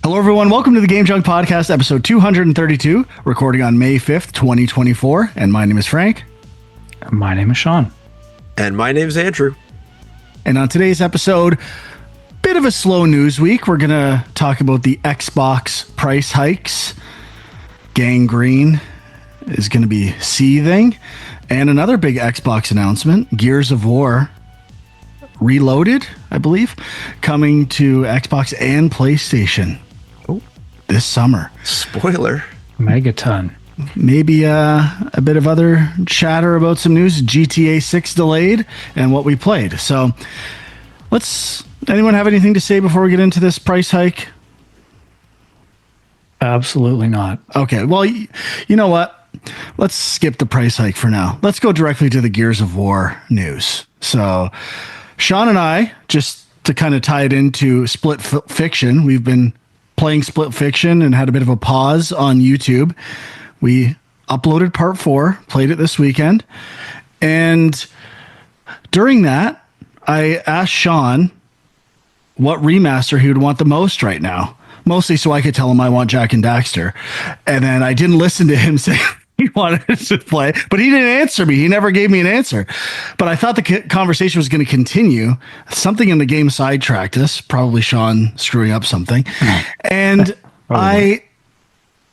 Hello, everyone. Welcome to the Game Junk Podcast, episode 232, recording on May 5th, 2024. And my name is Frank. My name is Sean. And my name is Andrew. And on today's episode, bit of a slow news week. We're going to talk about the Xbox price hikes. Gangrene is going to be seething. And another big Xbox announcement, Gears of War Reloaded, I believe, coming to Xbox and PlayStation this summer. Spoiler. Megaton. Maybe a bit of other chatter about some news. GTA 6 delayed and what we played. So anyone have anything to say before we get into this price hike? Absolutely not. Okay, well, you know what? Let's skip the price hike for now. Let's go directly to the Gears of War news. So Sean and I, just to kind of tie it into Split Fiction, we've been playing Split Fiction and had a bit of a pause on YouTube. We uploaded part 4, played it this weekend. And during that, I asked Sean what remaster he would want the most right now. Mostly so I could tell him I want Jak and Daxter. And then I didn't listen to him say he wanted to play, but he didn't answer me. He never gave me an answer. But I thought the conversation was going to continue. Something in the game sidetracked us, probably Sean screwing up something. And I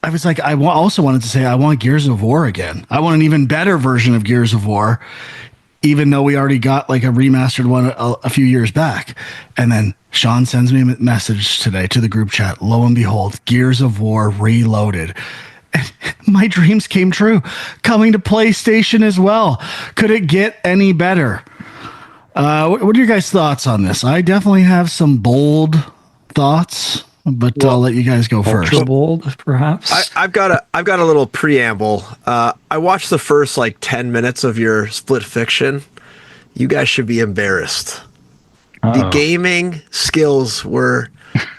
was like, also wanted to say I want Gears of War again. I want an even better version of Gears of War, even though we already got like a remastered one a few years back. And then Sean sends me a message today to the group chat. Lo and behold, Gears of War Reloaded. And my dreams came true. Coming to PlayStation as well. Could it get any better? What are your guys' thoughts on this? I definitely have some bold thoughts, but I'll let you guys go first. Ultra bold, perhaps. I've got a little preamble. I watched the first 10 minutes of your Split Fiction. You guys should be embarrassed. The gaming skills were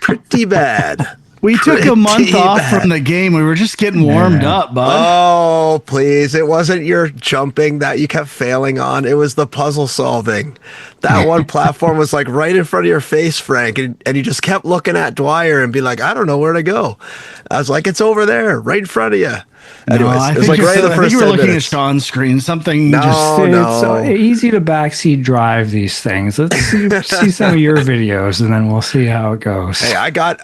pretty bad. We took a month off from the game. We were just getting warmed up, bud. Oh, please. It wasn't your jumping that you kept failing on. It was the puzzle solving. That one platform was right in front of your face, Frank. And you just kept looking at Dwyer and be like, I don't know where to go. I was like, it's over there, right in front of you. Anyways, it was right in the first 10 minutes. You were looking at Sean's screen. Something no. It's so easy to backseat drive these things. Let's see some of your videos, and then we'll see how it goes. Hey, I got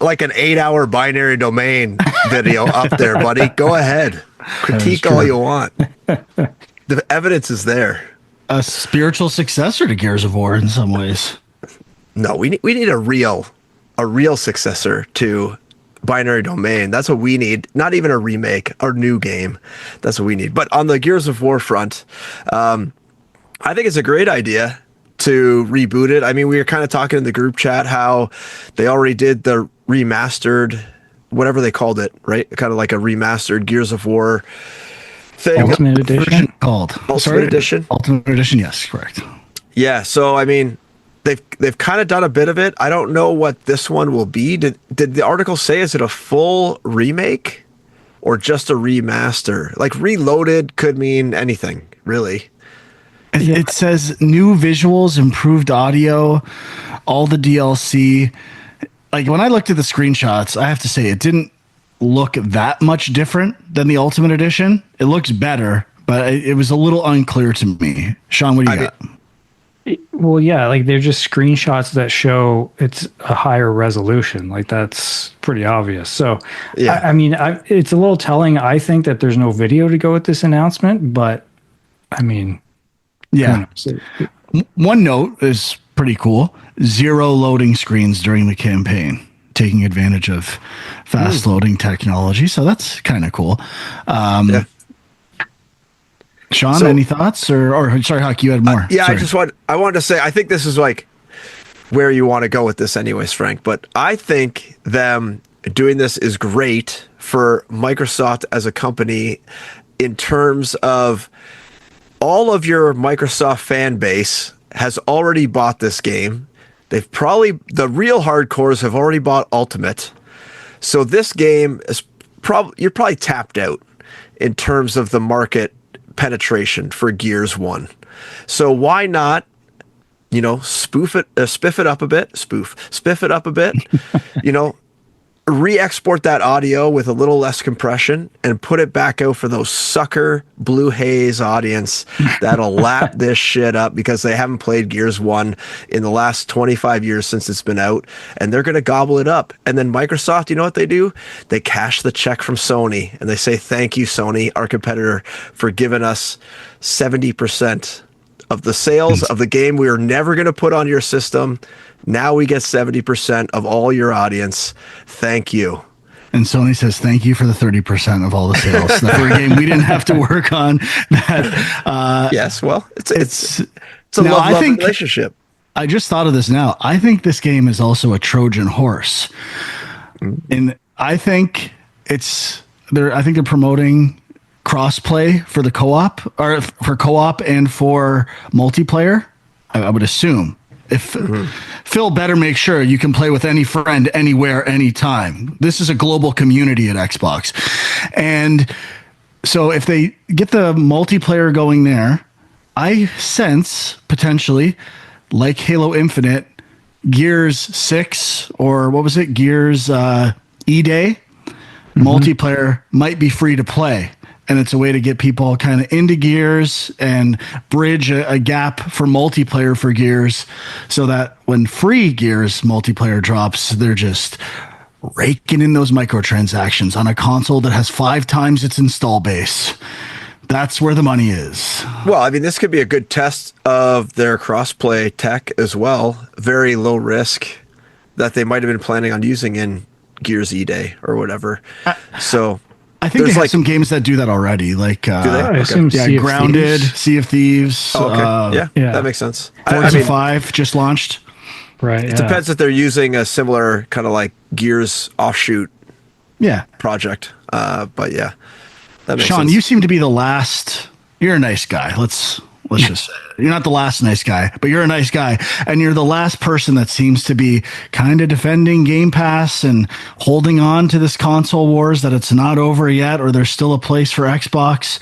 like an 8-hour binary domain video up there, buddy. Go ahead. Critique all you want. The evidence is there. A spiritual successor to Gears of War in some ways. No, we need a real successor to binary domain. That's what we need. Not even a remake or new game. That's what we need. But on the Gears of War front, I think it's a great idea to reboot it. I mean, we were kind of talking in the group chat how they already did the remastered, whatever they called it, right? Kind of like a remastered Gears of War thing. Ultimate Edition called Ultimate Edition. Ultimate Edition, yes, correct. Yeah, so I mean, they've kind of done a bit of it. I don't know what this one will be. Did the article say, is it a full remake or just a remaster? Reloaded could mean anything, really. It says new visuals, improved audio, all the DLC. When I looked at the screenshots, I have to say it didn't look that much different than the Ultimate Edition. It looks better, but it was a little unclear to me. Sean, what do you got? Well, yeah, they're just screenshots that show it's a higher resolution. That's pretty obvious. So, yeah. I mean, it's a little telling. I think that there's no video to go with this announcement, but I mean, yeah. One note is pretty cool. 0 loading screens during the campaign, taking advantage of fast loading technology. So that's kind of cool. Yeah. Sean, any thoughts or sorry, Huck, you had more. Yeah, sorry. I wanted to say, I think this is where you want to go with this anyways, Frank, but I think them doing this is great for Microsoft as a company in terms of all of your Microsoft fan base has already bought this game. The real hardcores have already bought Ultimate. So this game is you're probably tapped out in terms of the market penetration for Gears 1. So why not, spiff it up a bit, re-export that audio with a little less compression and put it back out for those sucker Blue Haze audience that'll lap this shit up because they haven't played Gears 1 in the last 25 years since it's been out, and they're going to gobble it up. And then Microsoft, you know what they do? They cash the check from Sony and they say, thank you, Sony, our competitor, for giving us 70% of the sales of the game we were never going to put on your system. Now we get 70% of all your audience. Thank you. And Sony says, thank you for the 30% of all the sales for a game we didn't have to work on. Yes, well, it's a now, love relationship. I just thought of this now. I think this game is also a Trojan horse. And I think they're promoting crossplay for the co-op, or for co-op and for multiplayer. I would assume. If Phil better make sure you can play with any friend anywhere, anytime. This is a global community at Xbox. And so if they get the multiplayer going there, I sense potentially, like Halo Infinite, Gears 6, or what was it? Gears E-Day multiplayer might be free to play. And it's a way to get people kind of into Gears and bridge a gap for multiplayer for Gears, so that when free Gears multiplayer drops, they're just raking in those microtransactions on a console that has 5 times its install base. That's where the money is. Well, I mean, this could be a good test of their crossplay tech as well. Very low risk that they might have been planning on using in Gears E-Day or whatever. So I think they have some games that do that already, like do they? I assume yeah, Sea of Grounded, Thieves. Sea of Thieves. Oh, okay. yeah. That makes sense. Forza 5 just launched. Right. It depends if they're using a similar kind of like Gears offshoot project. But yeah, that makes Sean, sense. you seem to be the last. You're a nice guy. Let's just say it. You're not the last nice guy, but you're a nice guy, and you're the last person that seems to be kind of defending Game Pass and holding on to this console wars, that it's not over yet, or there's still a place for Xbox.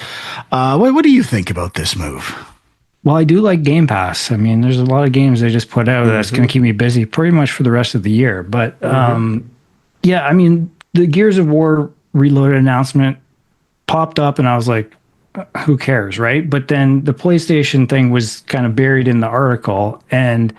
What do you think about this move? Well, I do like Game Pass. I mean, there's a lot of games they just put out that's going to keep me busy pretty much for the rest of the year. But yeah, I mean, the Gears of War Reloaded announcement popped up, and I was like, who cares, right? But then the PlayStation thing was kind of buried in the article, and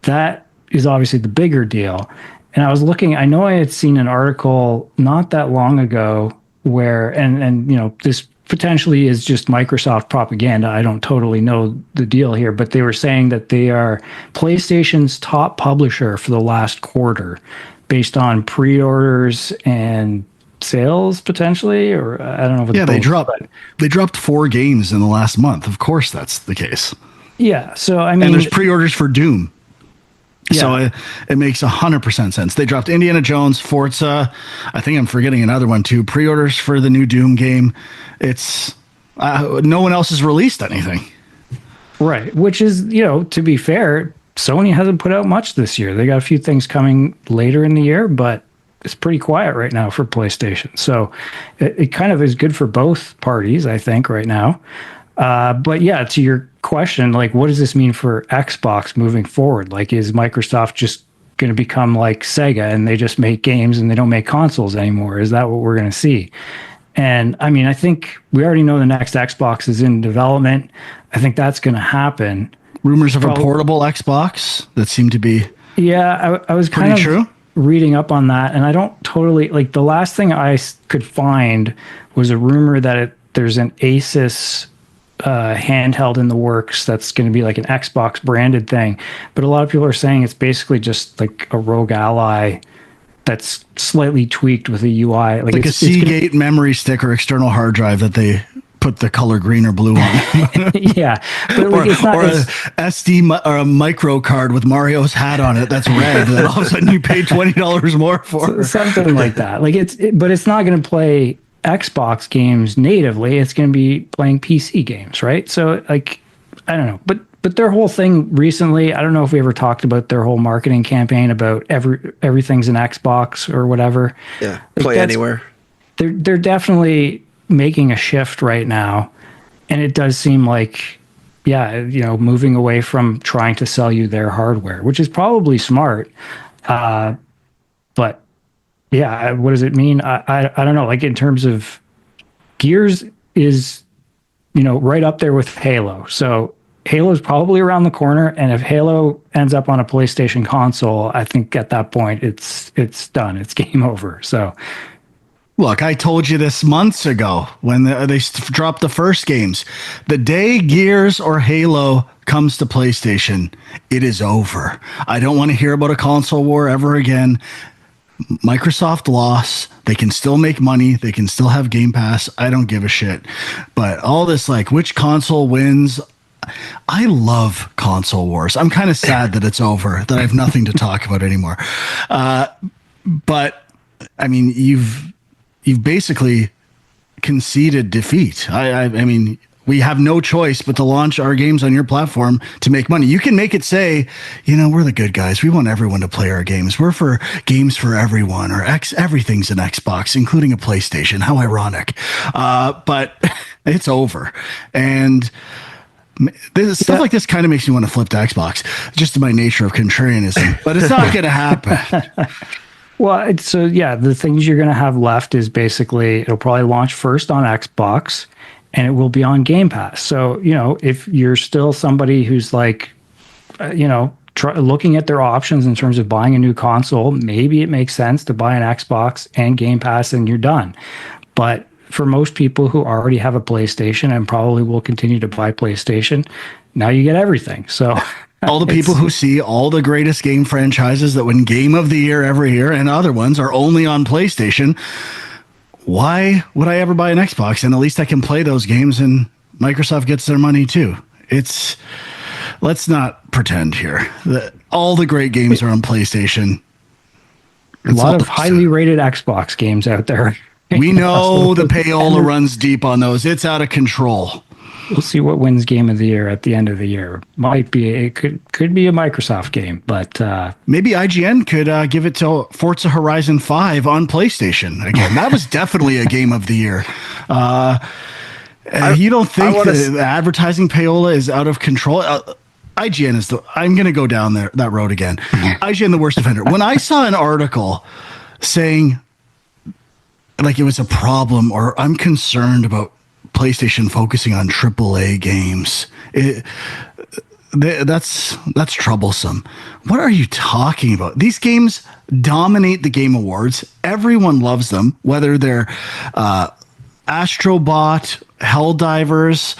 that is obviously the bigger deal. And I was looking, I know I had seen an article not that long ago where, and you know, this potentially is just Microsoft propaganda. I don't totally know the deal here, but they were saying that they are PlayStation's top publisher for the last quarter based on pre-orders and sales potentially, or I don't know. Yeah, they dropped 4 games in the last month. Of course, that's the case. Yeah, so I mean, and there's pre-orders for Doom. Yeah. So it makes 100% sense. They dropped Indiana Jones, Forza. I think I'm forgetting another one too. Pre-orders for the new Doom game. It's no one else has released anything. Right, which is, you know, to be fair, Sony hasn't put out much this year. They got a few things coming later in the year, but it's pretty quiet right now for PlayStation. So it kind of is good for both parties, I think, right now. But yeah, to your question, like, what does this mean for Xbox moving forward? Like, is Microsoft just going to become like Sega and they just make games and they don't make consoles anymore? Is that what we're going to see? And I mean, I think we already know the next Xbox is in development. I think that's going to happen. Rumors of a portable Xbox that seem to be I was kind of true. Reading up on that, and I don't totally like. The last thing I could find was a rumor that there's an Asus handheld in the works that's going to be like an Xbox branded thing, but a lot of people are saying it's basically just like a Rogue Ally that's slightly tweaked with a UI, like a Seagate memory stick or external hard drive that they put the color green or blue on. Yeah, but like, it's not, or a SD or a micro card with Mario's hat on it that's red that all of a sudden you pay $20 more for. Something like that. Like but it's not going to play Xbox games natively. It's going to be playing PC games, right? So like, I don't know, but their whole thing recently, I don't know if we ever talked about their whole marketing campaign about everything's an Xbox or whatever. Yeah, play anywhere. They're definitely making a shift right now, and it does seem like, yeah, you know, moving away from trying to sell you their hardware, which is probably smart. But yeah, what does it mean? I don't know. Like in terms of Gears is, right up there with Halo. So Halo's probably around the corner, and if Halo ends up on a PlayStation console, I think at that point it's done. It's game over. So Look, I told you this months ago when they dropped the first games. The day Gears or Halo comes to PlayStation, it is over. I don't want to hear about a console war ever again. Microsoft lost. They can still make money. They can still have Game Pass. I don't give a shit. But all this, like, which console wins? I love console wars. I'm kind of sad that it's over, that I have nothing to talk about anymore. But I mean, you've basically conceded defeat. I mean, we have no choice but to launch our games on your platform to make money. You can make it say, we're the good guys. We want everyone to play our games. We're for games for everyone, or everything's an Xbox, including a PlayStation. How ironic. But it's over. And stuff like this kind of makes me want to flip to Xbox, just by nature of contrarianism. But it's not going to happen. Well, the things you're going to have left is basically it'll probably launch first on Xbox, and it will be on Game Pass. So, if you're still somebody who's like, looking at their options in terms of buying a new console, maybe it makes sense to buy an Xbox and Game Pass and you're done. But for most people who already have a PlayStation and probably will continue to buy PlayStation, now you get everything. So all the people who see all the greatest game franchises that win Game of the Year every year and other ones are only on PlayStation. Why would I ever buy an Xbox? And at least I can play those games and Microsoft gets their money too. Let's not pretend here that all the great games are on PlayStation. A lot of highly rated Xbox games out there. We know the payola runs deep on those. It's out of control. We'll see what wins Game of the Year at the end of the year. It could be a Microsoft game, but maybe IGN could give it to Forza Horizon 5 on PlayStation again. That was definitely a Game of the Year. You don't think the advertising payola is out of control? IGN is I'm going to go down that road again. IGN, the worst offender. When I saw an article saying like it was a problem, or I'm concerned about PlayStation focusing on AAA games, that's troublesome. What are you talking about? These games dominate the Game Awards. Everyone loves them, whether they're Astrobot, Helldivers,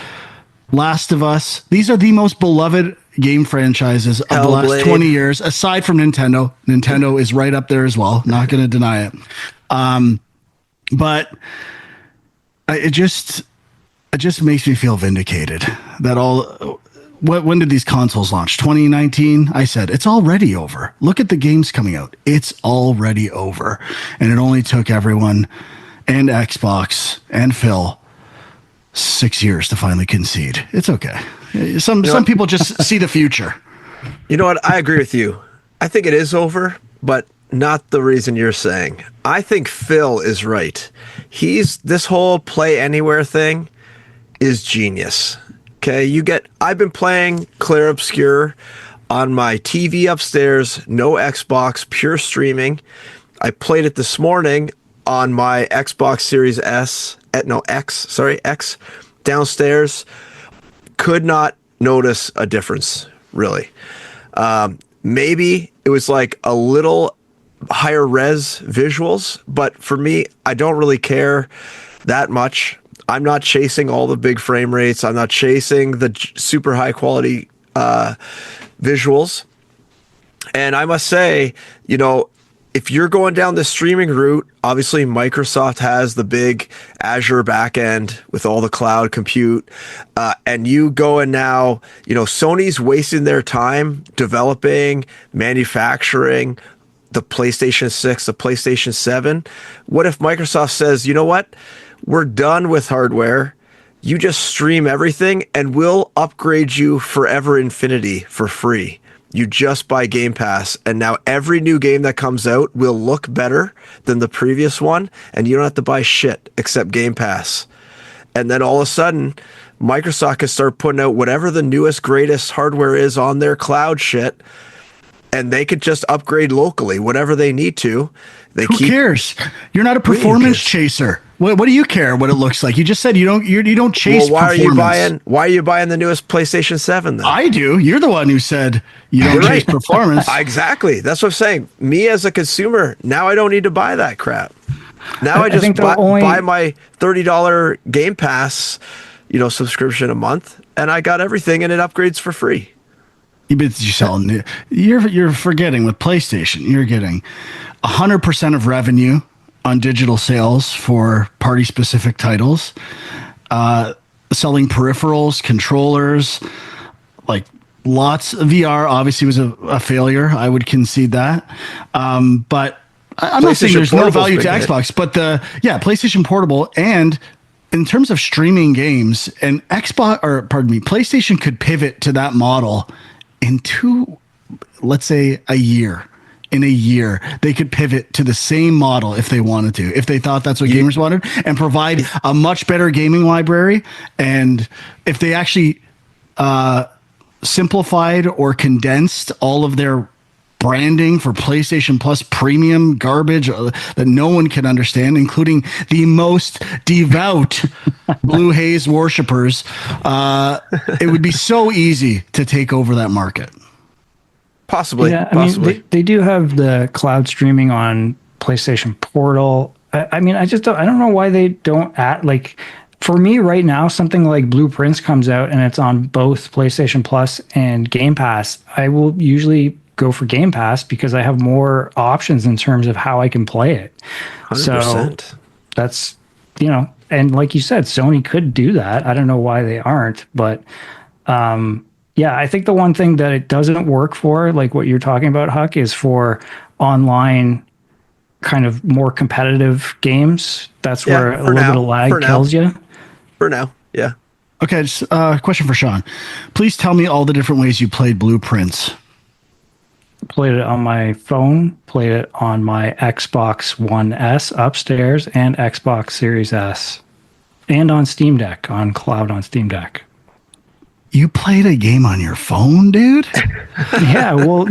Last of Us. These are the most beloved game franchises of the last 20 years, aside from Nintendo. Nintendo is right up there as well. Not going to deny it. But it just makes me feel vindicated that when did these consoles launch? 2019? I said, it's already over. Look at the games coming out. It's already over. And it only took everyone and Xbox and Phil 6 years to finally concede. It's okay. Some people just see the future. You know what? I agree with you. I think it is over, but not the reason you're saying. I think Phil is right. This whole play anywhere thing is genius. Okay, I've been playing Clair Obscur on my TV upstairs, no Xbox, pure streaming. I played it this morning on my Xbox Series X downstairs. Could not notice a difference, really. Maybe it was like a little higher res visuals, but for me, I don't really care that much. I'm not chasing all the big frame rates. I'm not chasing the super high quality visuals. And I must say, if you're going down the streaming route, obviously Microsoft has the big Azure backend with all the cloud compute. And you go and now, Sony's wasting their time developing, manufacturing the PlayStation 6, the PlayStation 7. What if Microsoft says, you know what? We're done with hardware. You just stream everything and we'll upgrade you forever infinity for free. You just buy Game Pass, and now every new game that comes out will look better than the previous one, and you don't have to buy shit except Game Pass. And then all of a sudden, Microsoft can start putting out whatever the newest, greatest hardware is on their cloud shit, and they could just upgrade locally, whatever they need to. Who cares? You're not a performance chaser. What do you care what it looks like? You just said you don't chase. Well, performance. why are you buying the newest PlayStation 7 then? I do. You're the one who said you don't chase performance. Exactly. That's what I'm saying. Me as a consumer, now I don't need to buy that crap. Now I just buy my $30 Game Pass, subscription a month, and I got everything, and it upgrades for free. You're forgetting with PlayStation, you're getting 100% of revenue on digital sales for party-specific titles, selling peripherals, controllers, like lots of VR. Obviously, was a failure. I would concede that, but I'm not saying there's no value to Xbox. But PlayStation Portable, and in terms of streaming games, and PlayStation could pivot to that model in let's say a year. In a year, they could pivot to the same model if they wanted to, if they thought that's what gamers wanted, and provide a much better gaming library. And if they actually simplified or condensed all of their branding for PlayStation Plus premium garbage that no one can understand, including the most devout Blue Haze worshippers, it would be so easy to take over that market. Possibly. Yeah, I mean, they do have the cloud streaming on PlayStation Portal. I mean, I don't know why they don't add, like, for me right now, something like Blueprints comes out and it's on both PlayStation Plus and Game Pass. I will usually go for Game Pass because I have more options in terms of how I can play it. 100%. So that's, and like you said, Sony could do that. I don't know why they aren't, but yeah, I think the one thing that it doesn't work for, like what you're talking about, Huck, is for online kind of more competitive games. That's where a little bit of lag kills you. For now, yeah. Okay, question for Sean. Please tell me all the different ways you played Blueprints. Played it on my phone, played it on my Xbox One S upstairs, and Xbox Series S, and on Steam Deck, on cloud on Steam Deck. You played a game on your phone, dude? Yeah, well,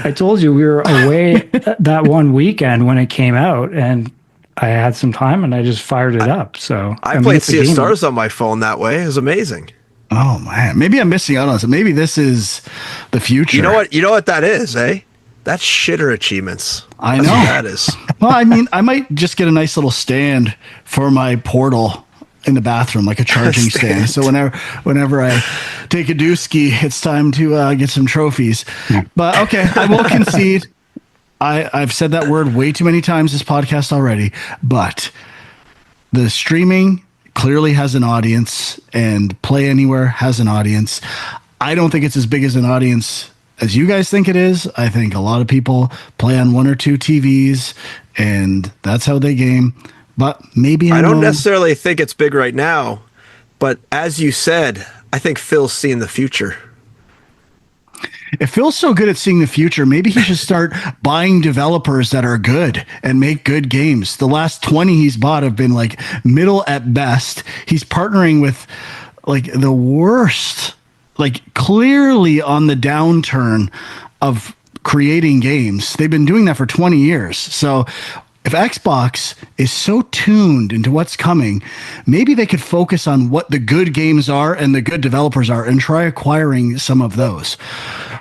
I told you we were away that one weekend when it came out, and I had some time, and I just fired it up. So I played Sea of Stars on my phone that way. It was amazing. Oh man, maybe I'm missing out on something. Maybe this is the future. You know what that is, eh? That's shitter achievements. I know that is. Well, I mean, I might just get a nice little stand for my Portal in the bathroom, like a charging stand. So whenever I take a dooski, it's time to get some trophies. But okay, I will concede. I've said that word way too many times this podcast already, but the streaming clearly has an audience, and Play Anywhere has an audience. I don't think it's as big as an audience as you guys think it is. I think a lot of people play on one or two TVs, and that's how they game. But maybe I don't necessarily think it's big right now, but as you said, I think Phil's seeing the future. If Phil's so good at seeing the future, maybe he should start buying developers that are good and make good games. The last 20 he's bought have been like middle at best. He's partnering with like the worst, like clearly on the downturn of creating games. They've been doing that for 20 years. So if Xbox is so tuned into what's coming, maybe they could focus on what the good games are and the good developers are and try acquiring some of those.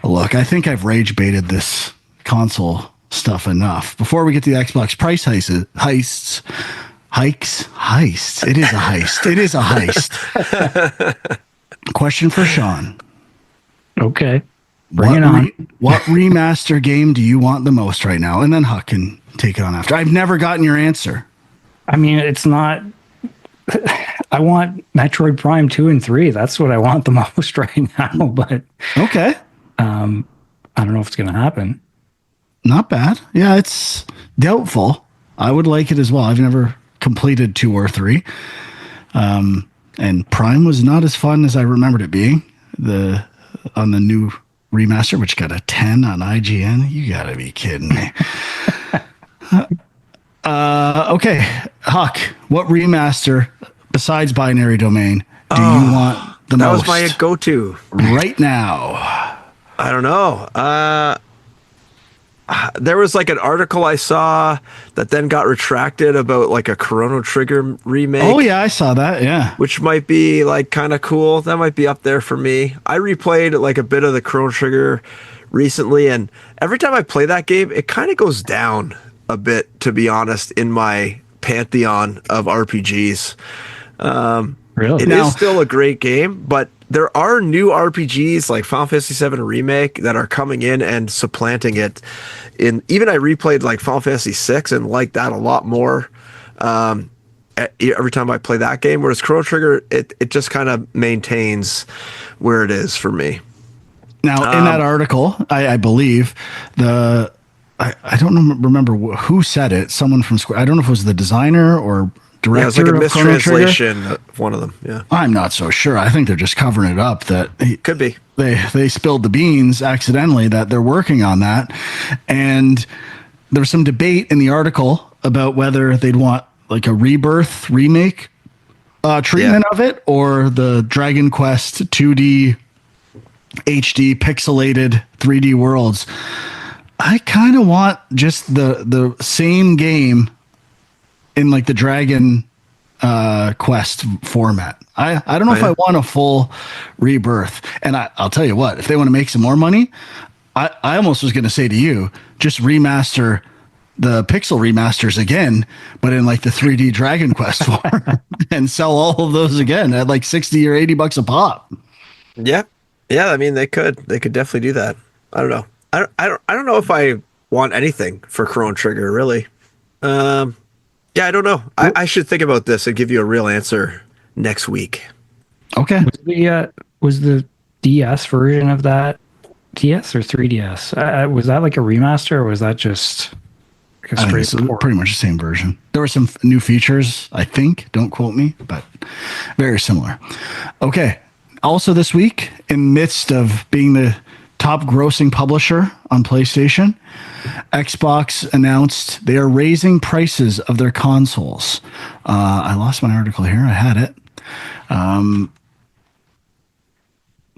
Look, I think I've rage baited this console stuff enough. Before we get to the Xbox price heists. It is a heist. It is a heist. Question for Sean. Okay. Bring it on. What remaster game do you want the most right now? And then Huck can take it on after. I've never gotten your answer. I mean, it's not... I want Metroid Prime 2 and 3. That's what I want the most right now, but... Okay. I don't know if it's going to happen. Not bad. Yeah, it's doubtful. I would like it as well. I've never completed 2 or 3. And Prime was not as fun as I remembered it being. On the new remaster, which got a 10 on IGN. You gotta be kidding me. Okay, Huck, what remaster besides Binary Domain do you want the most? That was my go-to right now. I don't know. There was like an article I saw that then got retracted about like a Chrono Trigger remake. Oh yeah, I saw that. Yeah. Which might be like kind of cool. That might be up there for me. I replayed like a bit of the Chrono Trigger recently, and every time I play that game, it kind of goes down a bit, to be honest, in my pantheon of RPGs. Really? It is still a great game, but there are new RPGs like Final Fantasy VII Remake that are coming in and supplanting it. Even I replayed like Final Fantasy VI and liked that a lot more. Every time I play that game, whereas Chrono Trigger, it just kind of maintains where it is for me. Now, in that article, I believe I don't remember who said it. Someone from Square. I don't know if it was the designer or director. Yeah, it's like a of Chrono Trigger. mistranslation of one of them. Yeah, I'm not so sure. I think they're just covering it up. That could be. They spilled the beans accidentally that they're working on that, and there was some debate in the article about whether they'd want like a Rebirth remake treatment of it, or the Dragon Quest 2D HD pixelated 3D worlds. I kind of want just the same game in like the Dragon Quest format. I don't know if I want a full rebirth. And I'll tell you what, if they want to make some more money, I almost was going to say to you, just remaster the pixel remasters again, but in like the 3D Dragon Quest form and sell all of those again at like 60 or 80 bucks a pop. Yeah. Yeah. I mean, they could definitely do that. I don't know. I don't know if I want anything for Chrono Trigger, really. Yeah, I don't know. I should think about this and give you a real answer next week. Okay. Was the DS version of that DS or 3DS? Was that like a remaster, or was that just like a straight port? Pretty much the same version. There were some new features, I think. Don't quote me, but very similar. Okay. Also this week, in midst of being the top grossing publisher on PlayStation, Xbox announced they are raising prices of their consoles. I lost my article here. I had it.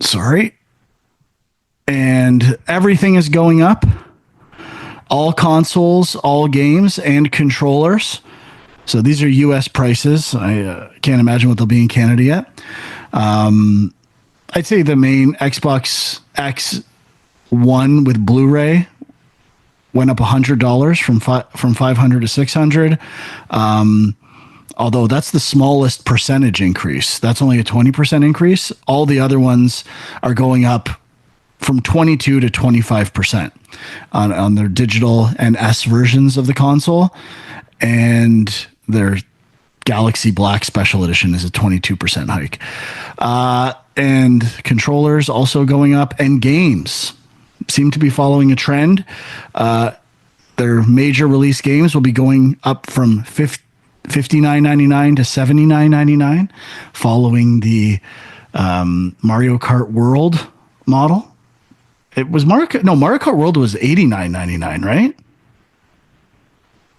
Sorry. And everything is going up. All consoles, all games, and controllers. So these are US prices. I can't imagine what they'll be in Canada yet. I'd say the main Xbox X One with Blu-ray went up $100 from $500 to $600. Although that's the smallest percentage increase. That's only a 20% increase. All the other ones are going up from 22 to 25% on their digital and S versions of the console. And their Galaxy Black Special Edition is a 22% hike. And controllers also going up, and games seem to be following a trend. Their major release games will be going up from $59.99 to $79.99, following the Mario Kart World model. It was Mario Kart World was $89.99, right?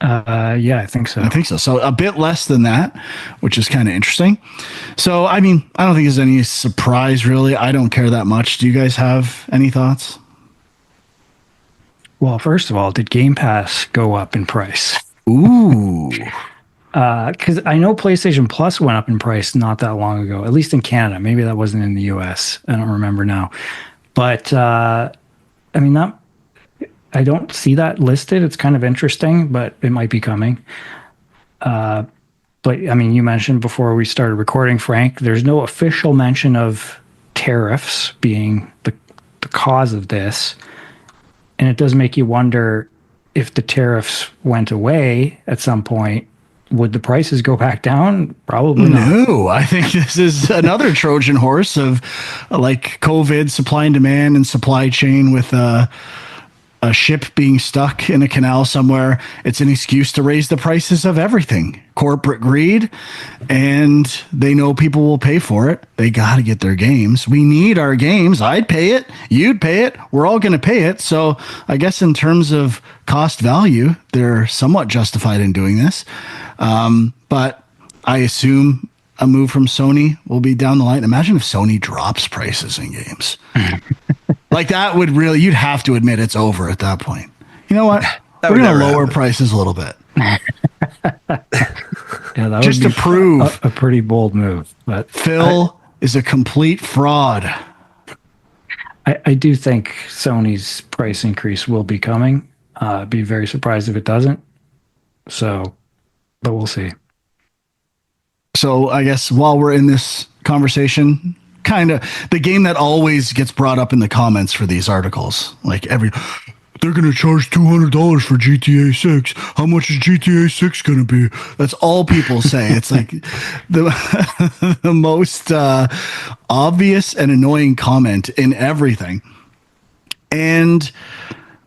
Yeah, I think so. I think so. So a bit less than that, which is kind of interesting. So, I mean, I don't think there's any surprise, really. I don't care that much. Do you guys have any thoughts? Well, first of all, did Game Pass go up in price? Ooh. Because I know PlayStation Plus went up in price not that long ago, at least in Canada. Maybe that wasn't in the US. I don't remember now. But, I mean, I don't see that listed. It's kind of interesting, but it might be coming. But I mean, you mentioned before we started recording, Frank, there's no official mention of tariffs being the cause of this. And it does make you wonder, if the tariffs went away at some point, would the prices go back down? Probably not. No, I think this is another Trojan horse of like COVID, supply and demand, and supply chain with a ship being stuck in a canal somewhere. It's an excuse to raise the prices of everything. Corporate greed, and they know people will pay for it. They got to get their games. We need our games. I'd pay it. You'd pay it. We're all going to pay it. So I guess in terms of cost value, they're somewhat justified in doing this. But I assume a move from Sony will be down the line. Imagine if Sony drops prices in games. Like that would really, you'd have to admit it's over at that point. You know what? That We're would going to never lower happen. prices a little bit. Yeah, that Just would to be prove a pretty bold move. But Phil is a complete fraud. I do think Sony's price increase will be coming. I'd be very surprised if it doesn't. So, but we'll see. So I guess while we're in this conversation, kind of the game that always gets brought up in the comments for these articles, like they're going to charge $200 for GTA 6. How much is GTA 6 going to be? That's all people say. It's like the most obvious and annoying comment in everything. And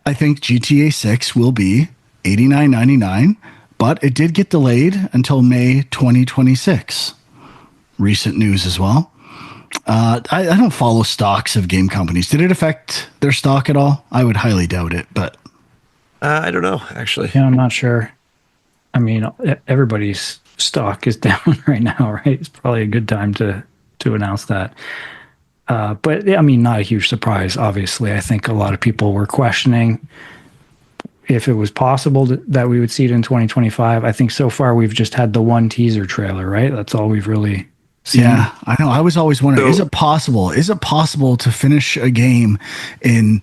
I think GTA 6 will be $89.99, but it did get delayed until May 2026. Recent news as well. I don't follow stocks of game companies. Did it affect their stock at all? I would highly doubt it, but I don't know, actually. Yeah, I'm not sure. I mean, everybody's stock is down right now, right? It's probably a good time to announce that. But I mean, not a huge surprise. Obviously, I think a lot of people were questioning if it was possible that we would see it in 2025. I think so far we've just had the one teaser trailer, right? That's all we've really seen. yeah, I know. I was always wondering, is it possible? Is it possible to finish a game in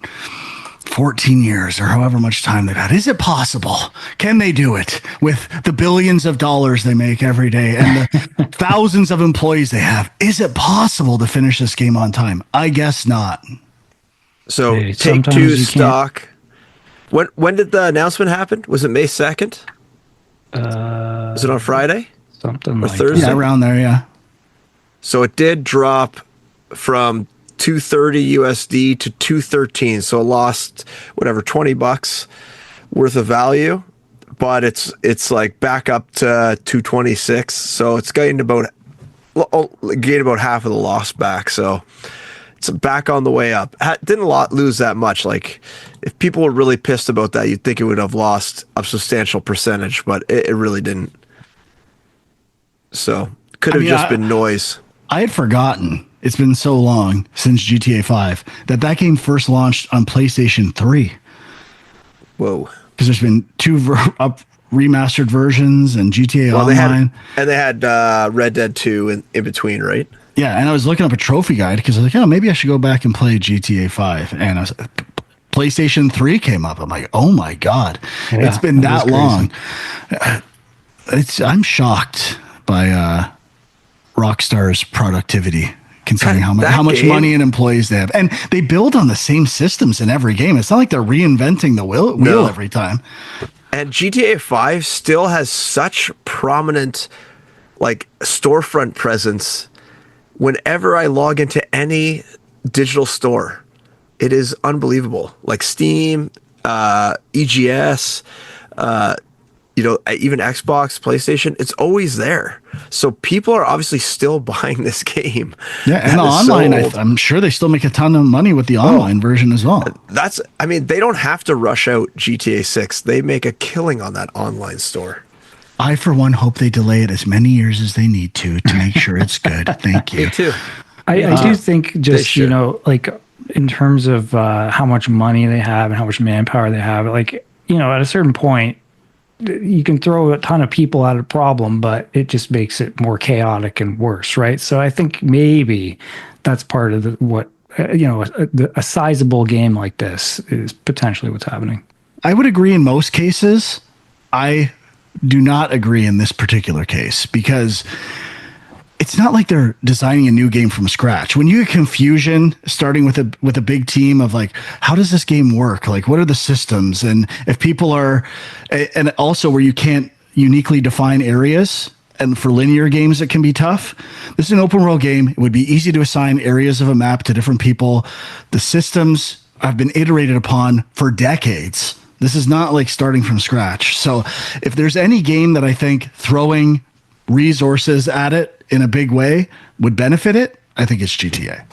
14 years or however much time they've had? Is it possible? Can they do it with the billions of dollars they make every day and the thousands of employees they have? Is it possible to finish this game on time? I guess not. So Hey, Take sometimes Two you can't- stock. When did the announcement happen? Was it May 2nd? Was it on Friday? Something Or like Thursday? Yeah, around there, yeah. So it did drop from 230 USD to 213. So it lost whatever $20 worth of value, but it's like back up to 226. So it's gained about half of the loss back. So it's back on the way up. Didn't lose that much. Like if people were really pissed about that, you'd think it would have lost a substantial percentage, but it really didn't. So could have just been noise. I had forgotten. It's been so long since GTA 5 that game first launched on PlayStation 3. Whoa. Because there's been two remastered versions and GTA Online. They had Red Dead 2 in between, right? Yeah, and I was looking up a trophy guide because I was like, oh, maybe I should go back and play GTA 5. And I was PlayStation 3 came up. I'm like, oh my God. Yeah, it's been that long. I'm shocked by Rockstar's productivity, considering how much money and employees they have. And they build on the same systems in every game. It's not like they're reinventing the wheel every time. And GTA 5 still has such prominent like storefront presence. Whenever I log into any digital store, it is unbelievable. Like Steam, EGS, even Xbox, PlayStation, it's always there. So people are obviously still buying this game. Yeah, and the online, I'm sure they still make a ton of money with the online version as well. They don't have to rush out GTA 6. They make a killing on that online store. I, for one, hope they delay it as many years as they need to make sure it's good. Thank you. Me too. I do think just, like in terms of how much money they have and how much manpower they have, like, at a certain point, you can throw a ton of people at a problem, but it just makes it more chaotic and worse, right? So I think maybe that's part of a sizable game like this is potentially what's happening. I would agree in most cases. I do not agree in this particular case because it's not like they're designing a new game from scratch. When you get confusion starting with a big team of like, how does this game work? Like, what are the systems? And if people are, and also where you can't uniquely define areas, and for linear games, it can be tough. This is an open world game. It would be easy to assign areas of a map to different people. The systems have been iterated upon for decades. This is not like starting from scratch. So if there's any game that I think throwing resources at it in a big way would benefit it, I think it's GTA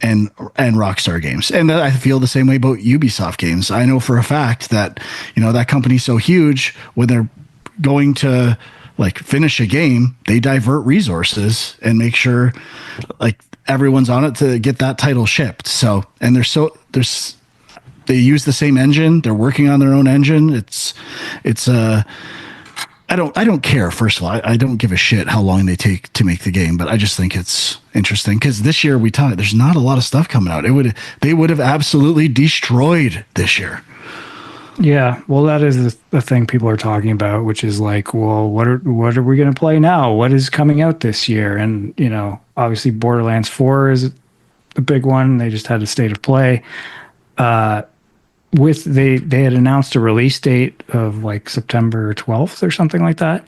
and Rockstar games. And I feel the same way about Ubisoft games. I know for a fact that, that company's so huge, when they're going to like finish a game, they divert resources and make sure like everyone's on it to get that title shipped. So, and there's they use the same engine. They're working on their own engine. It's I don't care. First of all, I don't give a shit how long they take to make the game, but I just think it's interesting because this year we talked. There's not a lot of stuff coming out. They would have absolutely destroyed this year. Yeah, well, that is the thing people are talking about, which is like, well, what are we going to play now? What is coming out this year? And obviously, Borderlands 4 is a big one. They just had a state of play. They had announced a release date of like September 12th or something like that.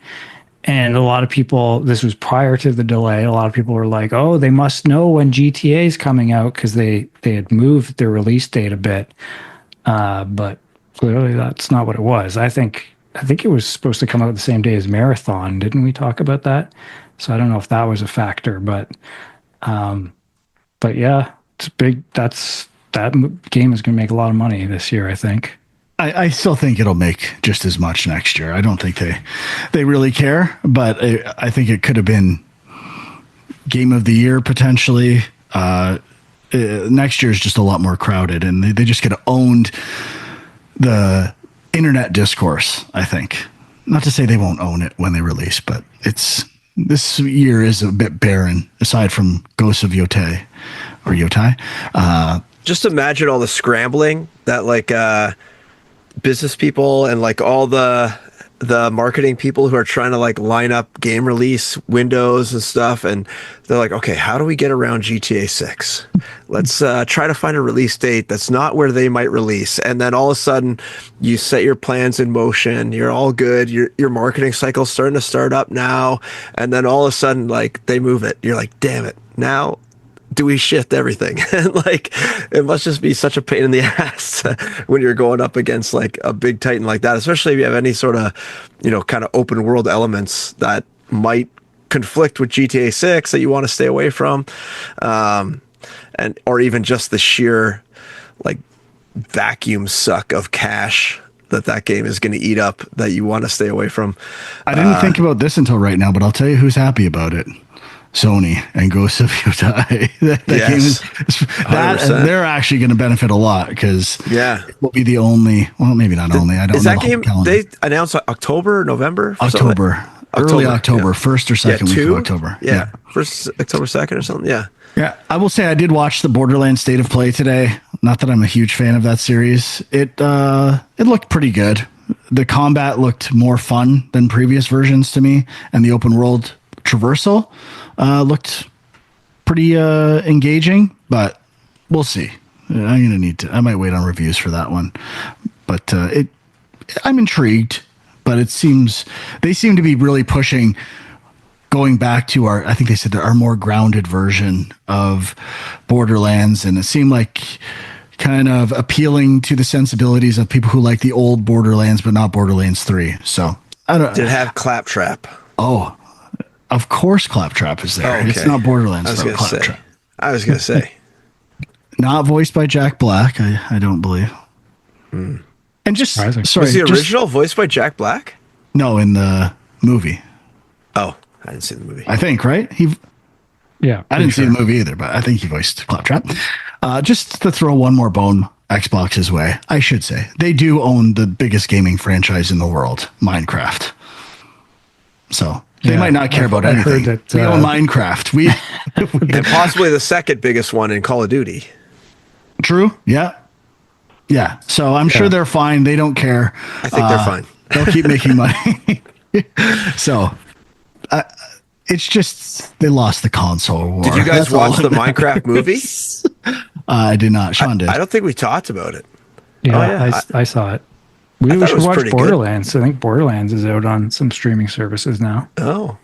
And a lot of people, this was prior to the delay, a lot of people were like, oh, they must know when GTA is coming out because they had moved their release date a bit. But clearly that's not what it was. I think it was supposed to come out the same day as Marathon. Didn't we talk about that? So I don't know if that was a factor, but yeah, it's big. That game is going to make a lot of money this year, I think. I still think it'll make just as much next year. I don't think they really care, but I think it could have been game of the year potentially. Next year is just a lot more crowded, and they just get owned the internet discourse, I think. Not to say they won't own it when they release, but this year is a bit barren, aside from Ghosts of Yotai or Yotai. Just imagine all the scrambling that like business people and like all the marketing people who are trying to like line up game release windows and stuff, and they're like, okay, how do we get around GTA 6? Let's try to find a release date that's not where they might release. And then all of a sudden you set your plans in motion, you're all good, your marketing cycle's starting to start up now, and then all of a sudden like they move it. You're like, damn it, now do we shift everything? Like, it must just be such a pain in the ass when you're going up against like a big titan like that, especially if you have any sort of, kind of open world elements that might conflict with GTA 6 that you want to stay away from. Or even just the sheer like vacuum suck of cash that game is going to eat up that you want to stay away from. I didn't think about this until right now, but I'll tell you who's happy about it. Sony and Ghosts of Yotai. that Yes, game is they're actually going to benefit a lot because it will be the only. Well, maybe not only. I don't know. Is that game? They announced October, November, early October, first or second week of October. Yeah, first October 2nd or something. Yeah. Yeah, I will say I did watch the Borderlands State of Play today. Not that I'm a huge fan of that series. It looked pretty good. The combat looked more fun than previous versions to me, and the open world traversal looked pretty engaging, but we'll see. I might wait on reviews for that one, but I'm intrigued, but they seem to be really pushing going back to I think they said our more grounded version of Borderlands, and it seemed like kind of appealing to the sensibilities of people who like the old Borderlands, but not Borderlands 3. So I don't. Did it have Claptrap? Oh, of course, Claptrap is there. Okay. It's not Borderlands. I was going to say. Not voiced by Jack Black, I don't believe. And just sorry, was the original voiced by Jack Black? No, in the movie. Oh, I didn't see the movie. I think, right? Yeah, I didn't see the movie either, but I think he voiced Claptrap. Just to throw one more bone Xbox's way, I should say they do own the biggest gaming franchise in the world, Minecraft. So. They might not care about anything. We own Minecraft. And possibly the second biggest one in Call of Duty. True. Yeah. Yeah. So I'm sure they're fine. They don't care. I think they're fine. They'll keep making money. So it's just they lost the console war. Did you guys watch the Minecraft movie? I did not. Sean did. I don't think we talked about it. Yeah, I saw it. We should watch Borderlands. Good. I think Borderlands is out on some streaming services now. Oh.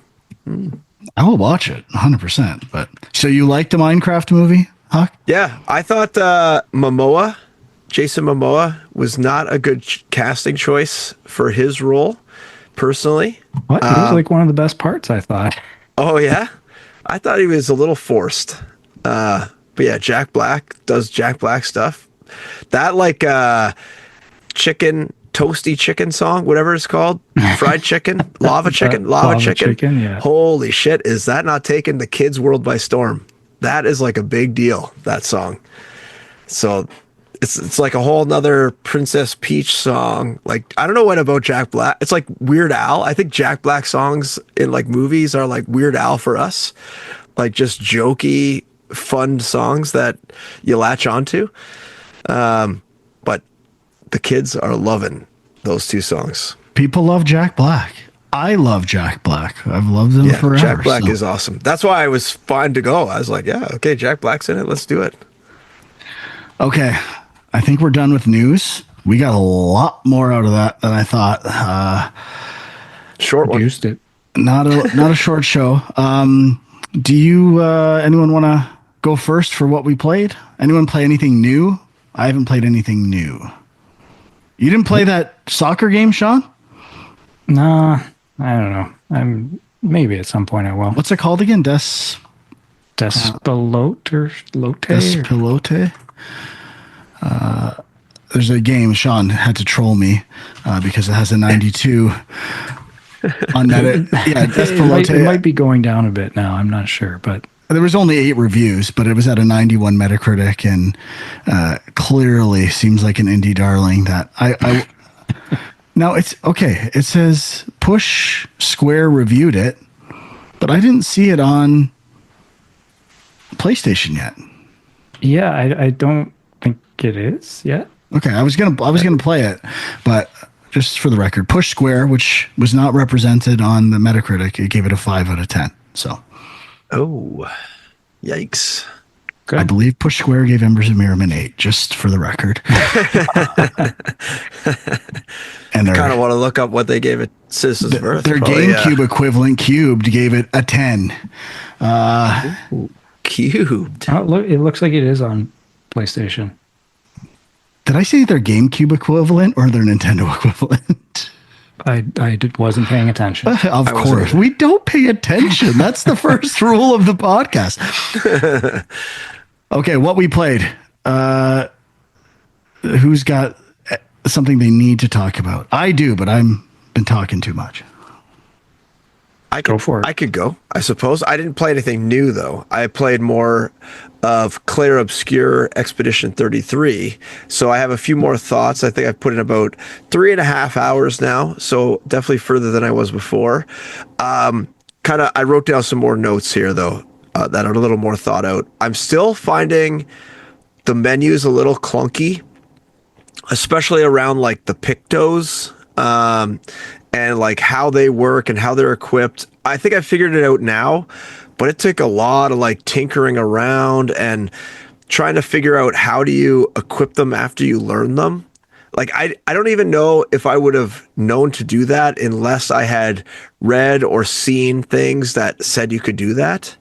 I will watch it 100%. But so you like the Minecraft movie, Huck? Yeah, I thought Jason Momoa was not a good casting choice for his role, personally. What? It was like one of the best parts, I thought. Oh, yeah? I thought he was a little forced. But yeah, Jack Black does Jack Black stuff. That like toasty chicken song, whatever it's called, fried chicken, lava chicken. Yeah. Holy shit, is that not taking the kids' world by storm? That is like a big deal, that song. So it's like a whole nother Princess Peach song. Like, I don't know what about Jack Black. It's like Weird Al. I think Jack Black songs in like movies are like Weird Al for us, like just jokey, fun songs that you latch onto. But the kids are loving those two songs. People love Jack Black. I love Jack Black. I've loved him forever. Jack Black is awesome. That's why I was fine to go. I was like, yeah, okay, Jack Black's in it. Let's do it. Okay. I think we're done with news. We got a lot more out of that than I thought. Short one. Used it. Not a short show. Do you anyone want to go first for what we played? Anyone play anything new? I haven't played anything new. You didn't play that soccer game, Sean? Nah, I don't know. Maybe at some point I will. What's it called again? Despilote or Lote? Despilote. There's a game. Sean had to troll me because it has a 92 on Meta. Yeah, Despilote. It might be going down a bit now. I'm not sure, but there was only 8 reviews, but it was at a 91 Metacritic, and clearly seems like an indie darling. That I now it's okay. It says Push Square reviewed it, but I didn't see it on PlayStation yet. yeah, I don't think it is yet. Okay, I was gonna play it, but just for the record, Push Square, which was not represented on the Metacritic, it gave it a 5 out of 10. So, Oh, yikes. Good. I believe Push Square gave Embers of Mirror an 8, just for the record. And Kind of want to look up what they gave it Citizen's Birth. their Probably, GameCube equivalent, Cubed, gave it a 10. Cubed. Oh, it looks like it is on PlayStation. Did I say their GameCube equivalent or their Nintendo equivalent? Wasn't paying attention. Of course. We don't pay attention. That's the first rule of the podcast. Okay, what we played. Who's got something they need to talk about? I do, but I've been talking too much. Go for it. I could go, I suppose. I didn't play anything new, though. I played more of Clair Obscur Expedition 33. So I have a few more thoughts. I think I've put in about 3.5 hours now. So definitely further than I was before. I wrote down some more notes here, though, that are a little more thought out. I'm still finding the menus a little clunky, especially around like the pictos. And like how they work and how they're equipped. I think I figured it out now, but it took a lot of like tinkering around and trying to figure out how do you equip them after you learn them. Like, I don't even know if I would have known to do that unless I had read or seen things that said you could do that.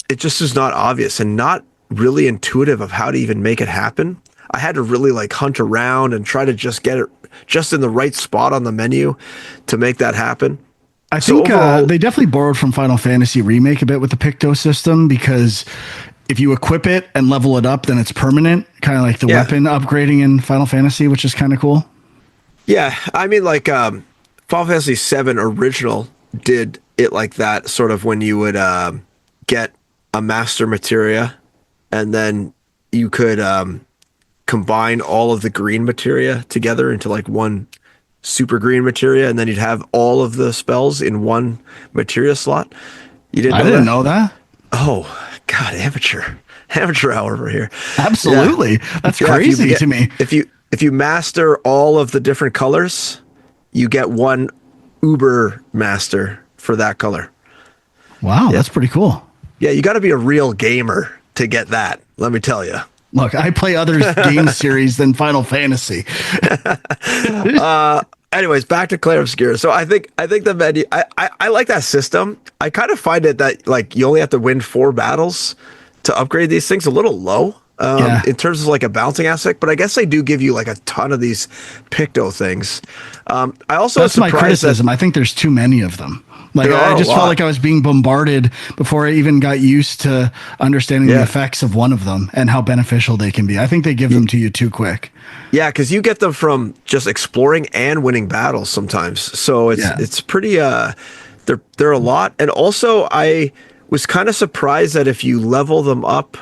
It just is not obvious and not really intuitive of how to even make it happen. I had to really like hunt around and try to just get it just in the right spot on the menu to make that happen. I think they definitely borrowed from Final Fantasy Remake a bit with the Picto system, because if you equip it and level it up, then it's permanent, kind of like the weapon upgrading in Final Fantasy, which is kind of cool. Yeah, I mean, like Final Fantasy VII Original did it like that, sort of when you would get a master materia, and then you could combine all of the green materia together into like one super green materia, and then you'd have all of the spells in one materia slot. You didn't know I didn't know that. Oh, God, amateur hour over here. Absolutely. Yeah. That's crazy to me. If you master all of the different colors, you get one Uber master for that color. Wow, that's pretty cool. Yeah, you got to be a real gamer to get that, let me tell you. Look, I play other game series than Final Fantasy. Anyways, back to Clair Obscur. So I think the menu, I like that system. I kind of find it that like you only have to win 4 battles to upgrade these things, a little low in terms of like a balancing aspect. But I guess they do give you like a ton of these Picto things. I also that's my criticism. I think there's too many of them. Like I just felt like I was being bombarded before I even got used to understanding the effects of one of them and how beneficial they can be. I think they give them to you too quick. Yeah, because you get them from just exploring and winning battles sometimes. So it's pretty they're a lot. And also I was kind of surprised that if you level them up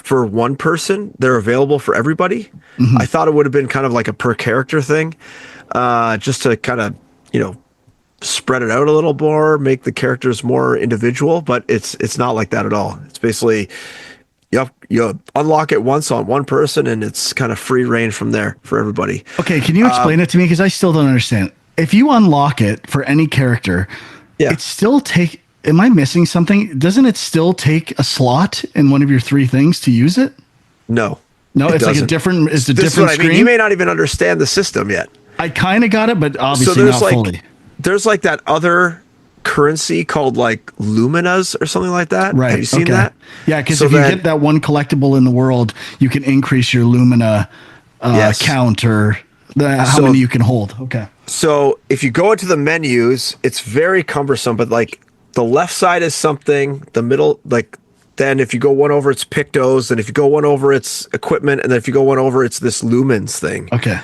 for one person. They're available for everybody. I thought it would have been kind of like a per character thing, just to kind of, spread it out a little more, make the characters more individual, but it's not like that at all. It's basically you unlock it once on one person, and it's kind of free reign from there for everybody. Okay, can you explain it to me? Because I still don't understand. If you unlock it for any character, it still take. Am I missing something? Doesn't it still take a slot in one of your 3 things to use it? No, it's doesn't. like a different. It's a This different is what screen. I mean. You may not even understand the system yet. I kind of got it, but obviously not fully. There's like that other currency called like Luminas or something like that. Right. Have you seen that? Yeah, because if you get that one collectible in the world, you can increase your Lumina count or how many you can hold. Okay. So if you go into the menus, it's very cumbersome, but like the left side is something, the middle, like then if you go one over, it's Pictos, and if you go one over, it's equipment, and then if you go one over, it's this Lumens thing. Okay.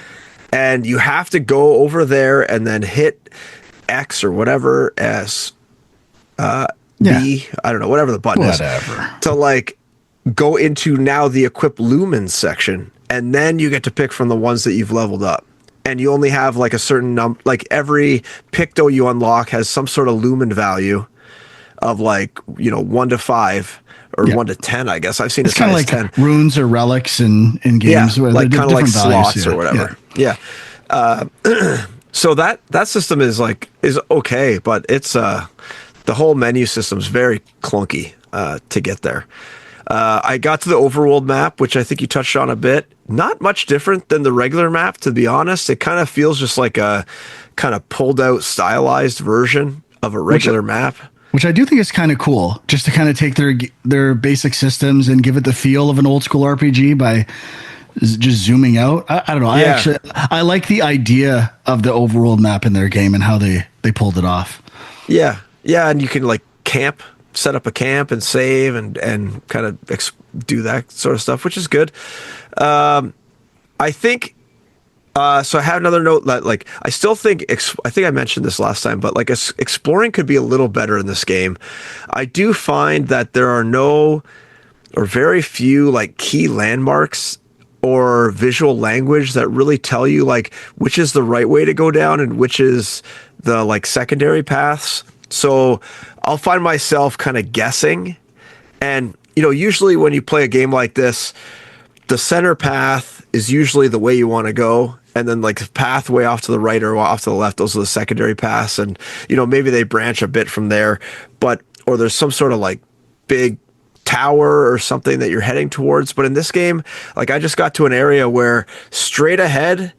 And you have to go over there and then hit X or whatever as B, I don't know, whatever the button is, to like go into now the equip lumens section, and then you get to pick from the ones that you've leveled up. And you only have like a certain number, like every Picto you unlock has some sort of lumen value of like 1 to 5 or 1 to 10. I guess I've seen it's kind of like 10 runes or relics in games, where like kind of like values, slots or whatever. So that system is okay, but it's the whole menu system is very clunky to get there. I got to the overworld map, which I think you touched on a bit. Not much different than the regular map, to be honest. It kind of feels just like a kind of pulled out, stylized version of a regular map. Which I do think is kind of cool, just to kind of take their basic systems and give it the feel of an old school RPG by just zooming out. I don't know. I like the idea of the overworld map in their game and how they pulled it off. Yeah. And you can like camp, set up a camp and save and kind of do that sort of stuff, which is good. I think, so I have another note that like, I still think, I think I mentioned this last time, but like exploring could be a little better in this game. I do find that there are no or very few like key landmarks or visual language that really tell you like which is the right way to go down and which is the like secondary paths. So I'll find myself kind of guessing. And, usually when you play a game like this, the center path is usually the way you want to go. And then like the pathway off to the right or off to the left, those are the secondary paths. And, maybe they branch a bit from there, or there's some sort of like big tower or something that you're heading towards. But in this game, like I just got to an area where straight ahead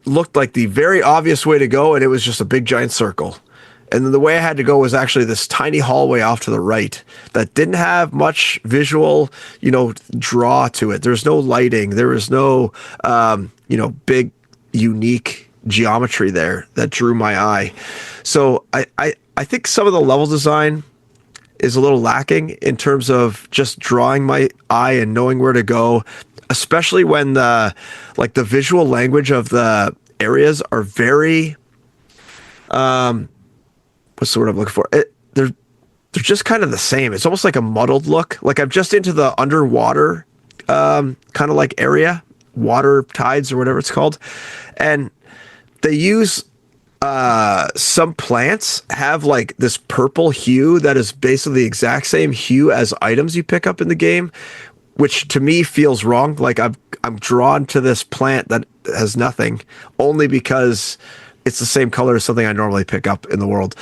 looked like the very obvious way to go. And it was just a big giant circle. And then the way I had to go was actually this tiny hallway off to the right that didn't have much visual, draw to it. There's no lighting. There was no, big, unique geometry there that drew my eye. So I think some of the level design is a little lacking in terms of just drawing my eye and knowing where to go, especially when the visual language of the areas are very, what's the word I'm looking for? They're just kind of the same. It's almost like a muddled look. Like I'm just into the underwater kind of like area, water tides or whatever it's called. And they use some plants have like this purple hue that is basically the exact same hue as items you pick up in the game, which to me feels wrong. Like I'm drawn to this plant that has nothing only because it's the same color as something I normally pick up in the world.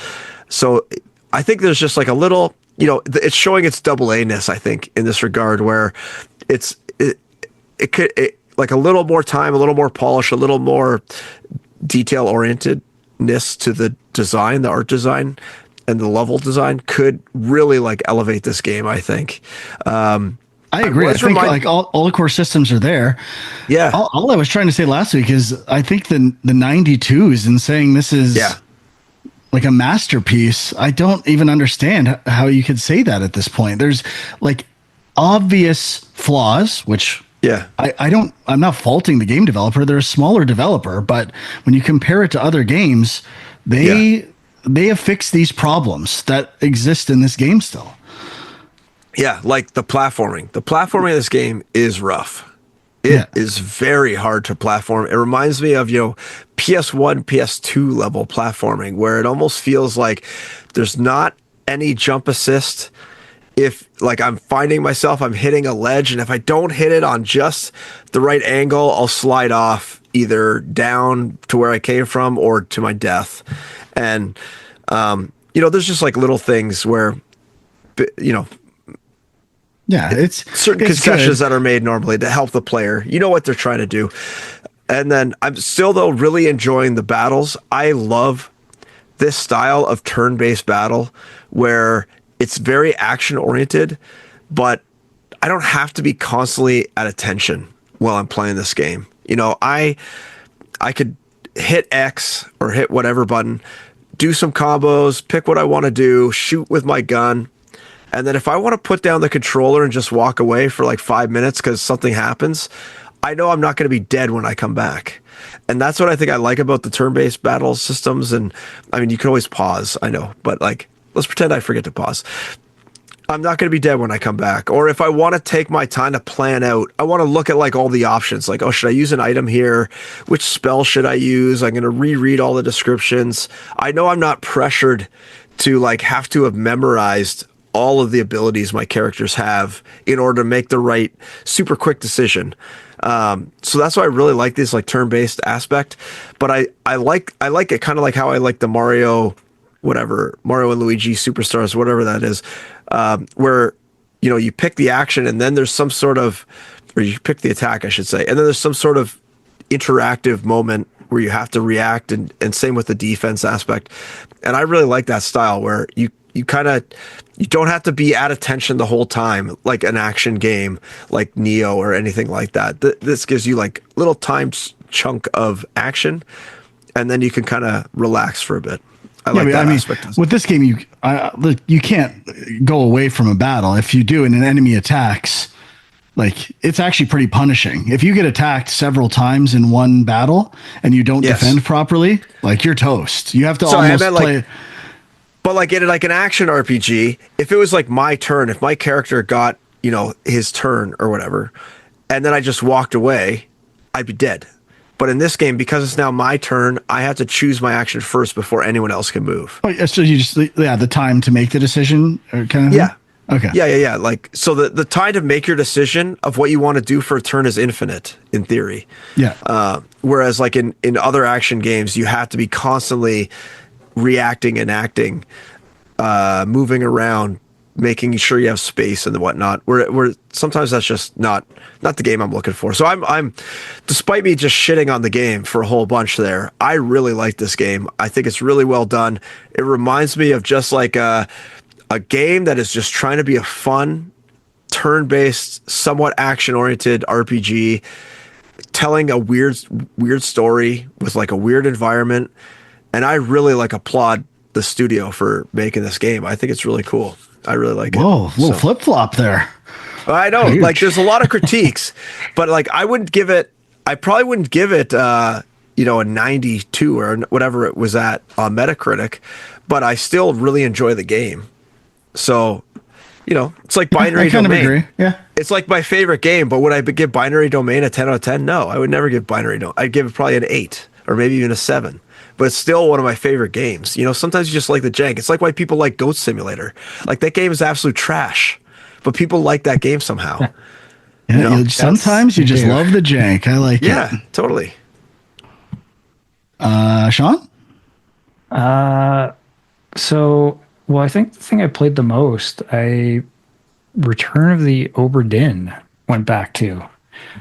So I think there's just like a little, it's showing its double A-ness, I think, in this regard, where it could like a little more time, a little more polish, a little more detail orientedness to the design, the art design and the level design could really like elevate this game, I think. I agree. I think like all the core systems are there. Yeah. All I was trying to say last week is I think the 92s and saying this is like a masterpiece. I don't even understand how you could say that at this point. There's like obvious flaws, which I'm not faulting the game developer. They're a smaller developer, but when you compare it to other games, they have fixed these problems that exist in this game still. Yeah, like the platforming. The platforming in this game is rough. It Yeah. is very hard to platform. It reminds me of, PS1, PS2 level platforming where it almost feels like there's not any jump assist. If like I'm finding myself, I'm hitting a ledge, and if I don't hit it on just the right angle, I'll slide off either down to where I came from or to my death. And, there's just like little things where, you know, Yeah, certain it's concessions good. that are made normally to help the player. You know what they're trying to do. And then I'm still though really enjoying the battles. I love this style of turn-based battle where it's very action oriented, but I don't have to be constantly at attention while I'm playing this game. I could hit X or hit whatever button, do some combos, pick what I want to do, shoot with my gun. And then if I want to put down the controller and just walk away for like 5 minutes because something happens, I know I'm not going to be dead when I come back. And that's what I think I like about the turn-based battle systems. And I mean, you can always pause, I know, but like, let's pretend I forget to pause. I'm not going to be dead when I come back. Or if I want to take my time to plan out, I want to look at like all the options. Like, oh, should I use an item here? Which spell should I use? I'm going to reread all the descriptions. I know I'm not pressured to like have to have memorized all of the abilities my characters have in order to make the right super quick decision. So that's why I really like this like turn-based aspect. But I like it kind of like how I like the Mario and Luigi Superstars, whatever that is, where you pick the action and then there's some sort of, or you pick the attack, I should say, and then there's some sort of interactive moment where you have to react, and same with the defense aspect. And I really like that style where you don't have to be at attention the whole time like an action game like Neo or anything like that. This gives you like little time chunk of action, and then you can kind of relax for a bit. I like that aspect. With this game, you can't go away from a battle. If you do and an enemy attacks, like it's actually pretty punishing. If you get attacked several times in one battle and you don't defend properly, like you're toast. You have to almost play. But like in like an action RPG, if it was like my turn, if my character got, his turn or whatever, and then I just walked away, I'd be dead. But in this game, because it's now my turn, I have to choose my action first before anyone else can move. Oh, so you just the time to make the decision or kind of thing? Yeah. Okay. Yeah. Like, so the time to make your decision of what you want to do for a turn is infinite in theory. Yeah. Whereas like in other action games, you have to be constantly reacting and acting, moving around, making sure you have space and whatnot. Where sometimes that's just not the game I'm looking for. So I'm despite me just shitting on the game for a whole bunch there, I really like this game. I think it's really well done. It reminds me of just like a game that is just trying to be a fun, turn-based, somewhat action-oriented RPG, telling a weird story with like a weird environment. And I really like applaud the studio for making this game. I think it's really cool. I really like it. Whoa, little flip flop there. I know, Huge. like there's a lot of critiques, but like I probably wouldn't give it, a 92 or whatever it was at on Metacritic, but I still really enjoy the game. So, it's like Binary I kind Domain. of agree. Yeah. It's like my favorite game, but would I give Binary Domain a 10 out of 10? No, I would never give Binary Domain. I'd give it probably an 8 or maybe even a 7. But it's still one of my favorite games. Sometimes you just like the jank. It's like why people like Goat Simulator. Like that game is absolute trash, but people like that game somehow. Yeah, sometimes you just love the jank. I like it. Yeah, totally. Sean? Well, I think the thing I played the most, Return of the Obra Dinn went back to.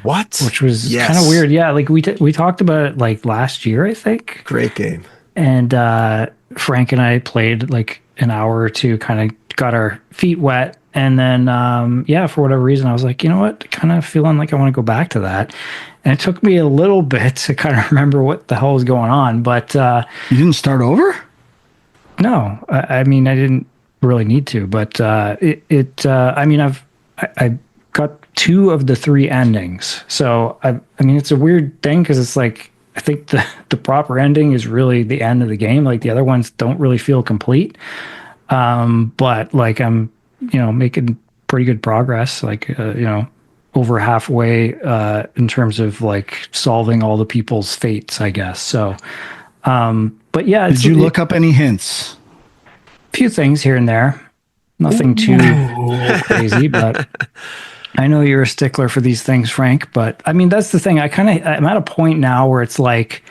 What? Which was kind of weird. Yeah, like we talked about it like last year, I think. Great game. And Frank and I played like an hour or two, kind of got our feet wet. And then, for whatever reason, I was like, you know what? Kind of feeling like I want to go back to that. And it took me a little bit to kind of remember what the hell was going on. But you didn't start over? No, I mean, I didn't really need to. But I got 2 of the 3 endings. So, I mean, it's a weird thing because it's like, I think the proper ending is really the end of the game. Like the other ones don't really feel complete. But like I'm, making pretty good progress. Like over halfway in terms of like solving all the people's fates, I guess. So, but yeah, Did you look up any hints? A few things here and there. Nothing too crazy, but I know you're a stickler for these things, Frank. But I mean, that's the thing. I'm at a point now where it's like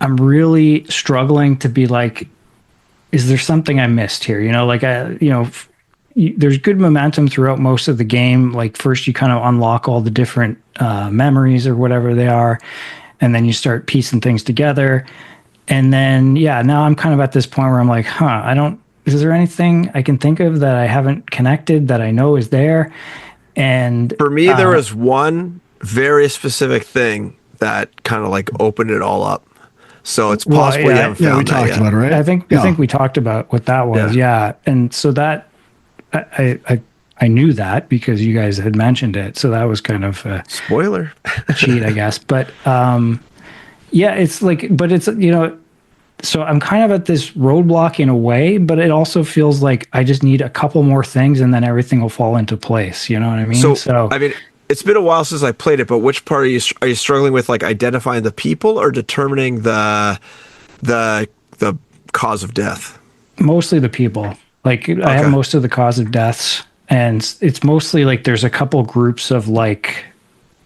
I'm really struggling to be like, is there something I missed here? There's good momentum throughout most of the game. Like first you kind of unlock all the different memories or whatever they are, and then you start piecing things together. And then, now I'm kind of at this point where I'm like, is there anything I can think of that I haven't connected that I know is there? And for me, there was one very specific thing that kind of like opened it all up. So it's possible you haven't found we talked yet. about it, right? I think we talked about what that was. Yeah. And so that I knew that because you guys had mentioned it. So that was kind of a spoiler cheat, I guess. But it's like, but it's, so I'm kind of at this roadblock in a way, but it also feels like I just need a couple more things and then everything will fall into place. You know what I mean? So I mean, it's been a while since I played it, but which part are you struggling with, like identifying the people or determining the cause of death? Mostly the people. Like I have most of the cause of deaths, and it's mostly like there's a couple groups of like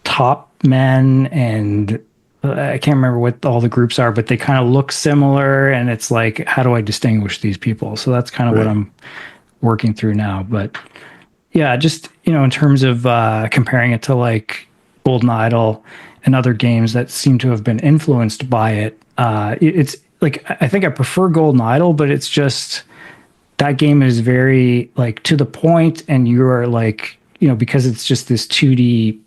top men, and I can't remember what all the groups are, but they kind of look similar, and it's like, how do I distinguish these people? So that's kind of what I'm working through now. But yeah, just, in terms of comparing it to like Golden Idol and other games that seem to have been influenced by it, it's like, I think I prefer Golden Idol, but it's just, that game is very like to the point, and you're like, because it's just this 2D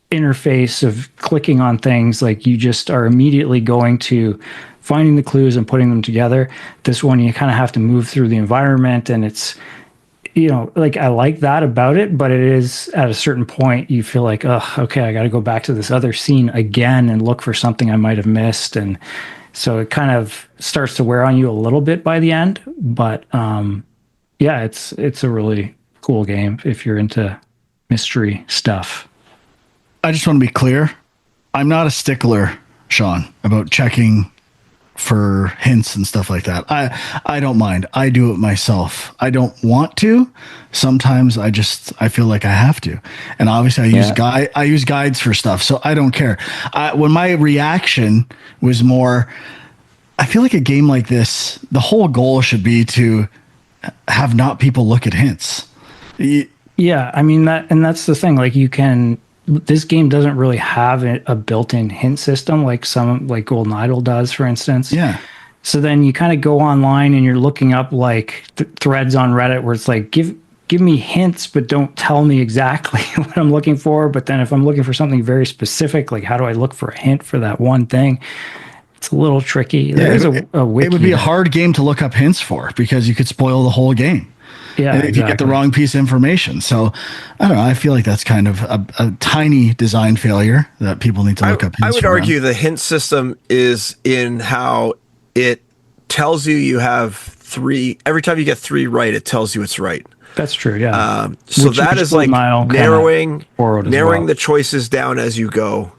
interface of clicking on things, like you just are immediately going to finding the clues and putting them together. This one, you kind of have to move through the environment, and it's, like I like that about it, but it is at a certain point you feel like, oh, okay, I got to go back to this other scene again and look for something I might have missed. And so it kind of starts to wear on you a little bit by the end, but it's a really cool game if you're into mystery stuff. I just want to be clear. I'm not a stickler, Sean, about checking for hints and stuff like that. I don't mind. I do it myself. I don't want to. Sometimes I feel like I have to. And obviously I use guides for stuff, so I don't care. When my reaction was more, I feel like a game like this, the whole goal should be to have not people look at hints. Yeah, I mean that's the thing. Like this game doesn't really have a built-in hint system like Golden Idol does, for instance. Yeah. So then you kind of go online and you're looking up like threads on Reddit where it's like, give me hints, but don't tell me exactly what I'm looking for. But then if I'm looking for something very specific, like how do I look for a hint for that one thing? It's a little tricky. There's a wiki. It would be a hard game to look up hints for because you could spoil the whole game. Yeah, if you get the wrong piece of information. So I don't know. I feel like that's kind of a tiny design failure that people need to look up hints I would for argue the hint system is in how it tells you have three. Every time you get three right, it tells you it's right. That's true. Yeah. So that is like narrowing the choices down as you go.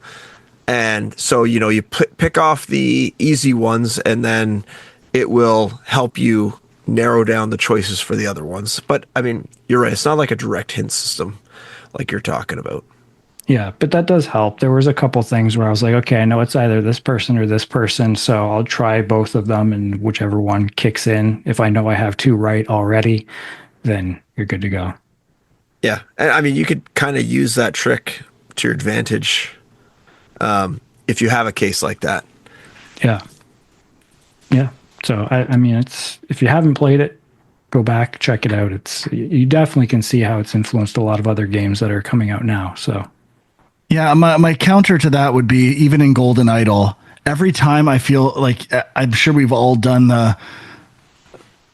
And so, you pick off the easy ones, and then it will help you narrow down the choices for the other ones. But I mean, you're right. It's not like a direct hint system like you're talking about. Yeah, but that does help. There was a couple things where I was like, okay, I know it's either this person or this person, so I'll try both of them, and whichever one kicks in. If I know I have two right already, then you're good to go. Yeah. And I mean, you could kind of use that trick to your advantage if you have a case like that. Yeah. Yeah. So, I mean, if you haven't played it, go back, check it out. You definitely can see how it's influenced a lot of other games that are coming out now. So, yeah, my counter to that would be, even in Golden Idol, every time I feel like, I'm sure we've all done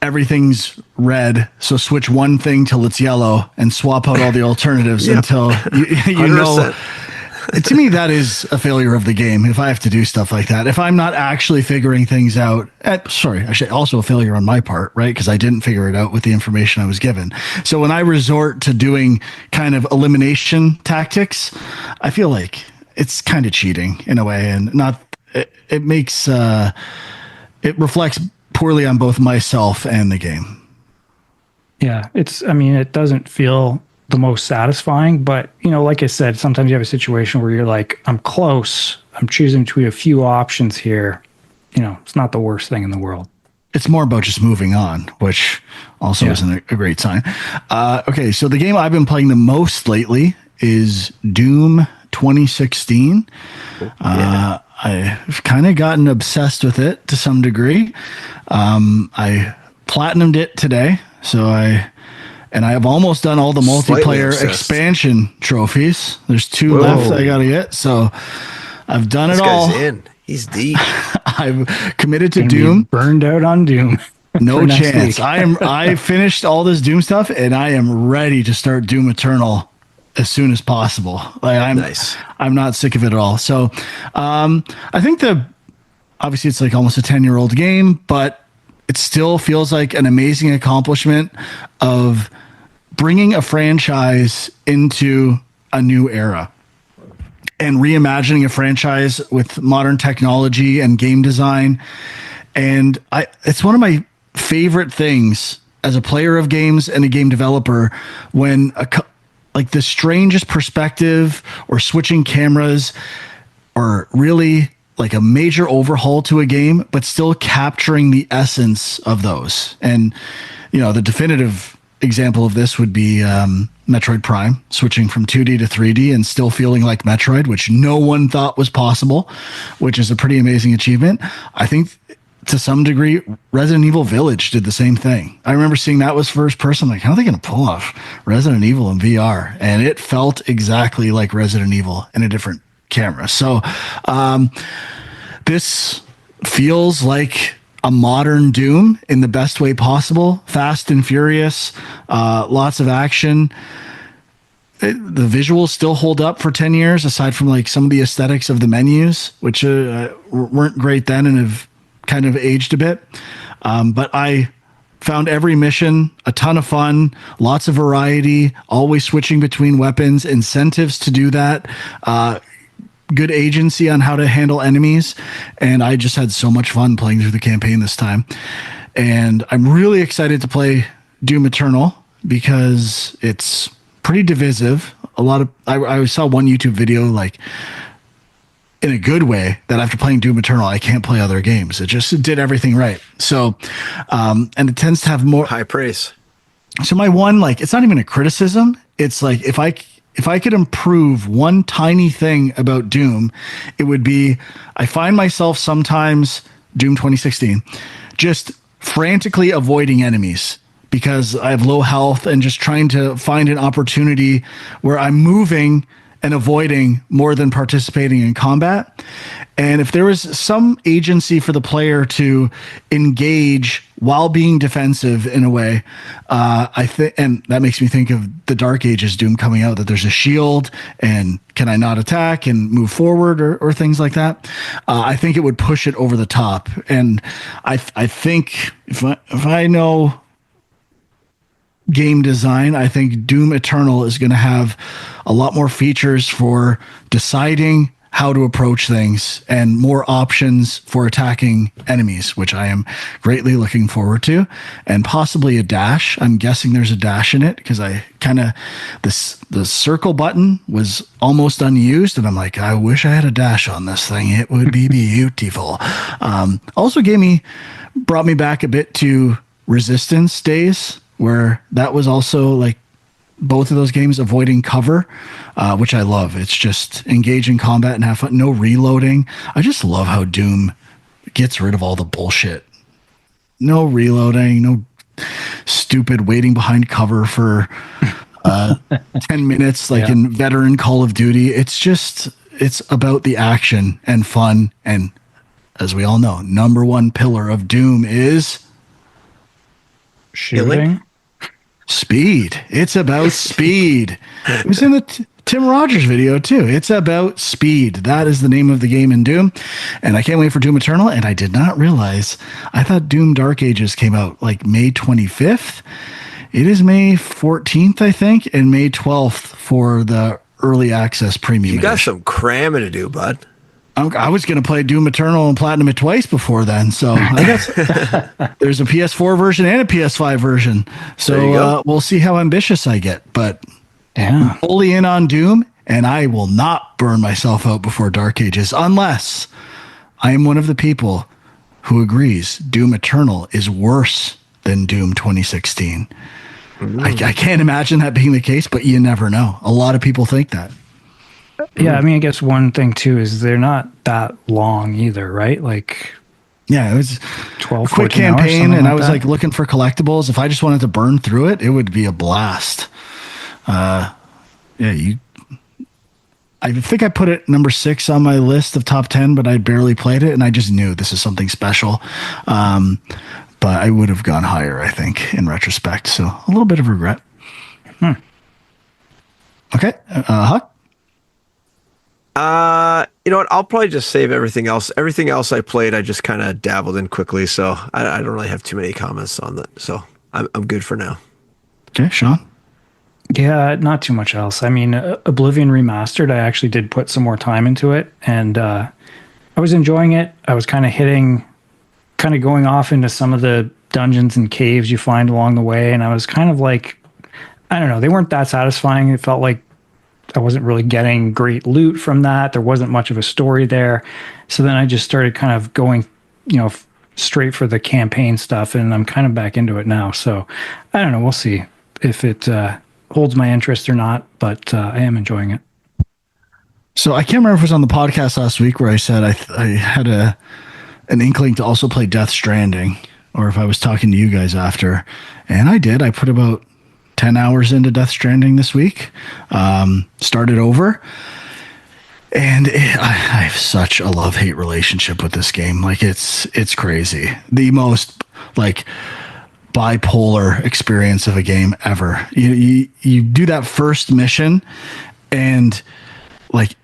everything's red, so switch one thing till it's yellow and swap out all the alternatives until you know To me, that is a failure of the game if I have to do stuff like that. If I'm not actually figuring things out, actually also a failure on my part, right? Because I didn't figure it out with the information I was given. So when I resort to doing kind of elimination tactics, I feel like it's kind of cheating in a way, and not, it makes, it reflects poorly on both myself and the game. Yeah, it doesn't feel the most satisfying, but like I said, sometimes you have a situation where you're like, I'm close, I'm choosing between a few options here. It's not the worst thing in the world. It's more about just moving on, which also isn't a great sign. Okay, so the game I've been playing the most lately is Doom 2016. I've kind of gotten obsessed with it to some degree. I platinumed it today, so I have almost done all the multiplayer expansion trophies. There's 2 left I gotta get, so I've done it all. This guy's in. He's deep. I've committed to Doom. Burned out on Doom. No chance. I finished all this Doom stuff, and I am ready to start Doom Eternal as soon as possible. I'm not sick of it at all. So I think obviously it's like almost a 10-year-old game, but it still feels like an amazing accomplishment of bringing a franchise into a new era and reimagining a franchise with modern technology and game design. And it's one of my favorite things as a player of games and a game developer when like the strangest perspective or switching cameras or really like a major overhaul to a game, but still capturing the essence of those. And, the definitive example of this would be Metroid Prime, switching from 2D to 3D and still feeling like Metroid, which no one thought was possible, which is a pretty amazing achievement. I think to some degree, Resident Evil Village did the same thing. I remember seeing that was first person. Like, how are they going to pull off Resident Evil in VR? And it felt exactly like Resident Evil in a different camera. So this feels like a modern Doom in the best way possible. Fast and furious, lots of action. The visuals still hold up for 10 years, aside from like some of the aesthetics of the menus, which weren't great then and have kind of aged a bit. But I found every mission a ton of fun, lots of variety, always switching between weapons, incentives to do that, good agency on how to handle enemies. And I just had so much fun playing through the campaign this time. And I'm really excited to play Doom Eternal because it's pretty divisive. I saw one YouTube video, like, in a good way, that after playing Doom Eternal, I can't play other games. It did everything right. So, and it tends to have more high praise. So my one, like, it's not even a criticism. It's like, if I could improve one tiny thing about Doom, it would be, I find myself sometimes, Doom 2016, just frantically avoiding enemies because I have low health and just trying to find an opportunity where I'm moving and avoiding more than participating in combat. And if there was some agency for the player to engage while being defensive in a way, I think, and that makes me think of the Dark Ages Doom coming out, that there's a shield and can I not attack and move forward or things like that. I think it would push it over the top. And I think if I know game design, I think Doom Eternal is going to have a lot more features for deciding how to approach things and more options for attacking enemies, which I am greatly looking forward to, and possibly a dash. I'm guessing there's a dash in it because the circle button was almost unused, and I'm like, I wish I had a dash on this thing. It would be beautiful. Also brought me back a bit to Resistance days, where that was also like both of those games avoiding cover, which I love. It's just engage in combat and have fun. No reloading. I just love how Doom gets rid of all the bullshit. No reloading, no stupid waiting behind cover for 10 minutes like in veteran Call of Duty. It's about the action and fun. And as we all know, number one pillar of Doom is shooting. Speed. It's about speed. It was in the Tim Rogers video too. It's about speed. That is the name of the game in Doom. And I can't wait for Doom Eternal. And I did not realize, I thought Doom Dark Ages came out like May 25th. It is May 14th, I think, and May 12th for the early access premium. You got some cramming to do, bud. I was going to play Doom Eternal and Platinum it twice before then. So I guess there's a PS4 version and a PS5 version. So we'll see how ambitious I get. But I'm fully in on Doom, and I will not burn myself out before Dark Ages unless I am one of the people who agrees Doom Eternal is worse than Doom 2016. I can't imagine that being the case, but you never know. A lot of people think that. Yeah, I mean, I guess one thing too is they're not that long either, right? Like, yeah, it was 12, a quick 14 hours, campaign, and I was that. like looking for collectibles. If I just wanted to burn through it, it would be a blast. I think I put it number 6 on my list of top 10, but I barely played it, and I just knew this is something special. But I would have gone higher, I think, in retrospect. So a little bit of regret. Okay, Huck? You know what? I'll probably just save everything else. Everything else I played, I just kind of dabbled in quickly, so I don't really have too many comments on that. So I'm good for now. Okay, Sean? Yeah, not too much else. I mean, Oblivion Remastered, I actually did put some more time into it, and I was enjoying it. I was kind of going off into some of the dungeons and caves you find along the way, and I was kind of like, I don't know, they weren't that satisfying. It felt like I wasn't really getting great loot from that. There wasn't much of a story there. So then I just started kind of going, straight for the campaign stuff, and I'm kind of back into it now. So I don't know. We'll see if it holds my interest or not, but I am enjoying it. So I can't remember if it was on the podcast last week where I said I had an inkling to also play Death Stranding, or if I was talking to you guys after. And I did. I put about 10 hours into Death Stranding this week. Started over. And I have such a love-hate relationship with this game. Like, it's crazy. The most, like, bipolar experience of a game ever. You do that first mission, and, like,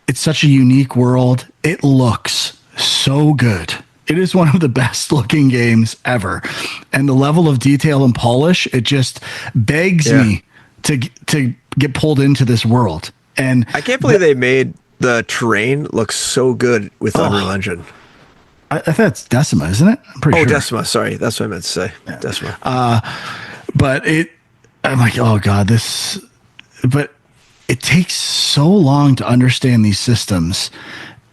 it's such a unique world. It looks so good. It is one of the best looking games ever. And the level of detail and polish, it just begs me to get pulled into this world. And I can't believe they made the terrain look so good with Unreal Engine. I think that's Decima, isn't it? I'm pretty sure. Decima. Sorry. That's what I meant to say. Yeah. Decima. But I'm like, oh God, but it takes so long to understand these systems.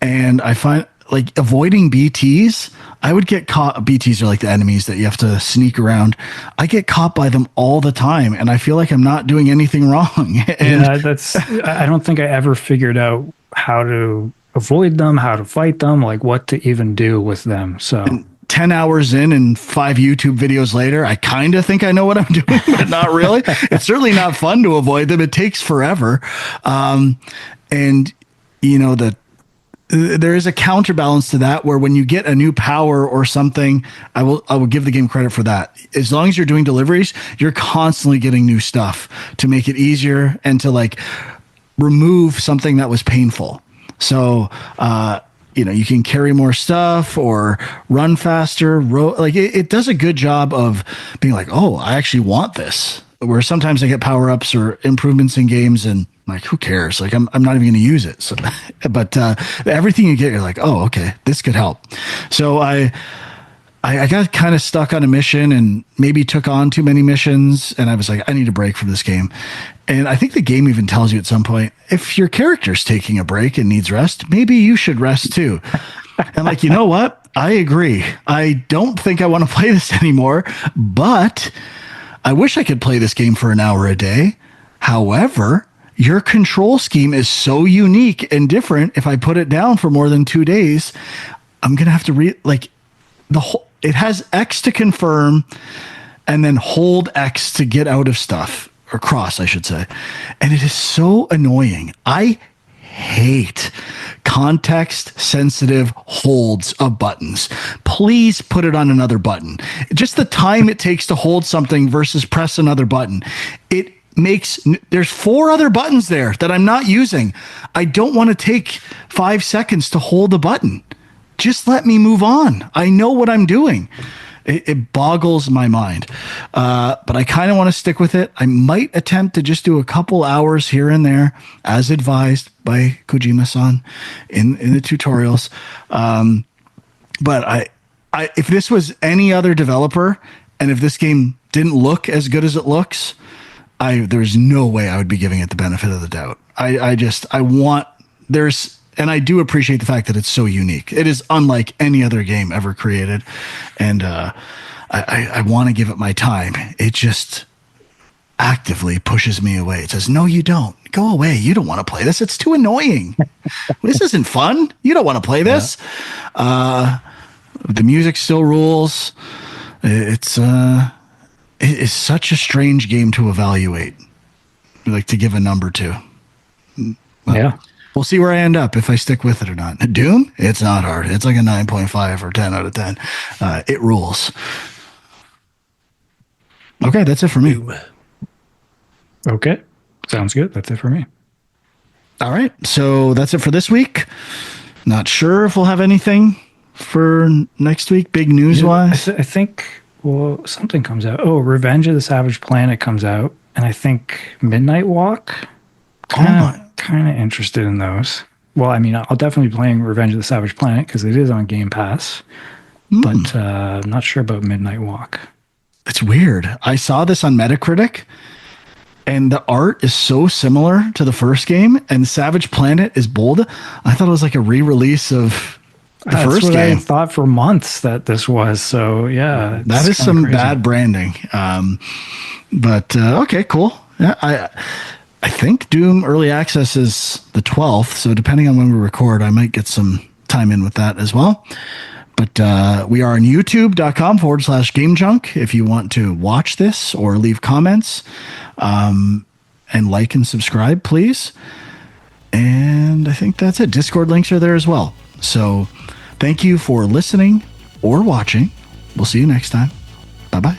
And I find, like, avoiding BTs, I would get caught. BTs are like the enemies that you have to sneak around. I get caught by them all the time, and I feel like I'm not doing anything wrong. And I don't think I ever figured out how to avoid them, how to fight them, like what to even do with them. So 10 hours in and 5 YouTube videos later, I kind of think I know what I'm doing, but not really. It's certainly not fun to avoid them. It takes forever. And there is a counterbalance to that, where when you get a new power or something, I will give the game credit for that. As long as you're doing deliveries, you're constantly getting new stuff to make it easier and to, like, remove something that was painful. So, you can carry more stuff or run faster. It does a good job of being like, oh, I actually want this. Where sometimes I get power-ups or improvements in games, and, like, who cares? Like, I'm not even going to use it. So, but everything you get, you're like, oh, okay, this could help. So I got kind of stuck on a mission and maybe took on too many missions, and I was like, I need a break from this game. And I think the game even tells you at some point, if your character's taking a break and needs rest, maybe you should rest too. And, like, you know what? I agree. I don't think I want to play this anymore, but I wish I could play this game for an hour a day. However, your control scheme is so unique and different. If I put it down for more than 2 days, I'm going to have to it has X to confirm and then hold X to get out of stuff, or cross, I should say. And it is so annoying. I hate context sensitive holds of buttons. Please put it on another button. Just the time it takes to hold something versus press another button. It there's 4 other buttons there that I'm not using. I don't want to take 5 seconds to hold the button. Just let me move on. I know what I'm doing. It boggles my mind. But I kind of want to stick with it. I might attempt to just do a couple hours here and there, as advised by Kojima-san in the tutorials. But if this was any other developer, and if this game didn't look as good as it looks, there's no way I would be giving it the benefit of the doubt. And I do appreciate the fact that it's so unique. It is unlike any other game ever created. And I want to give it my time. It just actively pushes me away. It says, no, you don't. Go away. You don't want to play this. It's too annoying. This isn't fun. You don't want to play this. Yeah. The music still rules. It's such a strange game to evaluate, like to give a number to. Yeah. We'll see where I end up if I stick with it or not. Doom, it's not hard. It's like a 9.5 or 10 out of 10. It rules. Okay, that's it for me. Okay, sounds good. That's it for me. All right, so that's it for this week. Not sure if we'll have anything for next week, big news-wise. I think, well, something comes out. Oh, Revenge of the Savage Planet comes out, and I think Midnight Walk. Kind of interested in those. Well, I mean, I'll definitely be playing Revenge of the Savage Planet because it is on Game Pass, but I'm not sure about Midnight Walk. It's weird. I saw this on Metacritic, and the art is so similar to the first game, and Savage Planet is bold. I thought it was like a re-release of the first game. I thought for months that this was. So yeah, that is some crazy. Bad branding. But okay, cool. Yeah, I think Doom Early Access is the 12th, so depending on when we record, I might get some time in with that as well. But we are on youtube.com/GameJunk if you want to watch this or leave comments. And like and subscribe, please. And I think that's it. Discord links are there as well. So thank you for listening or watching. We'll see you next time. Bye-bye.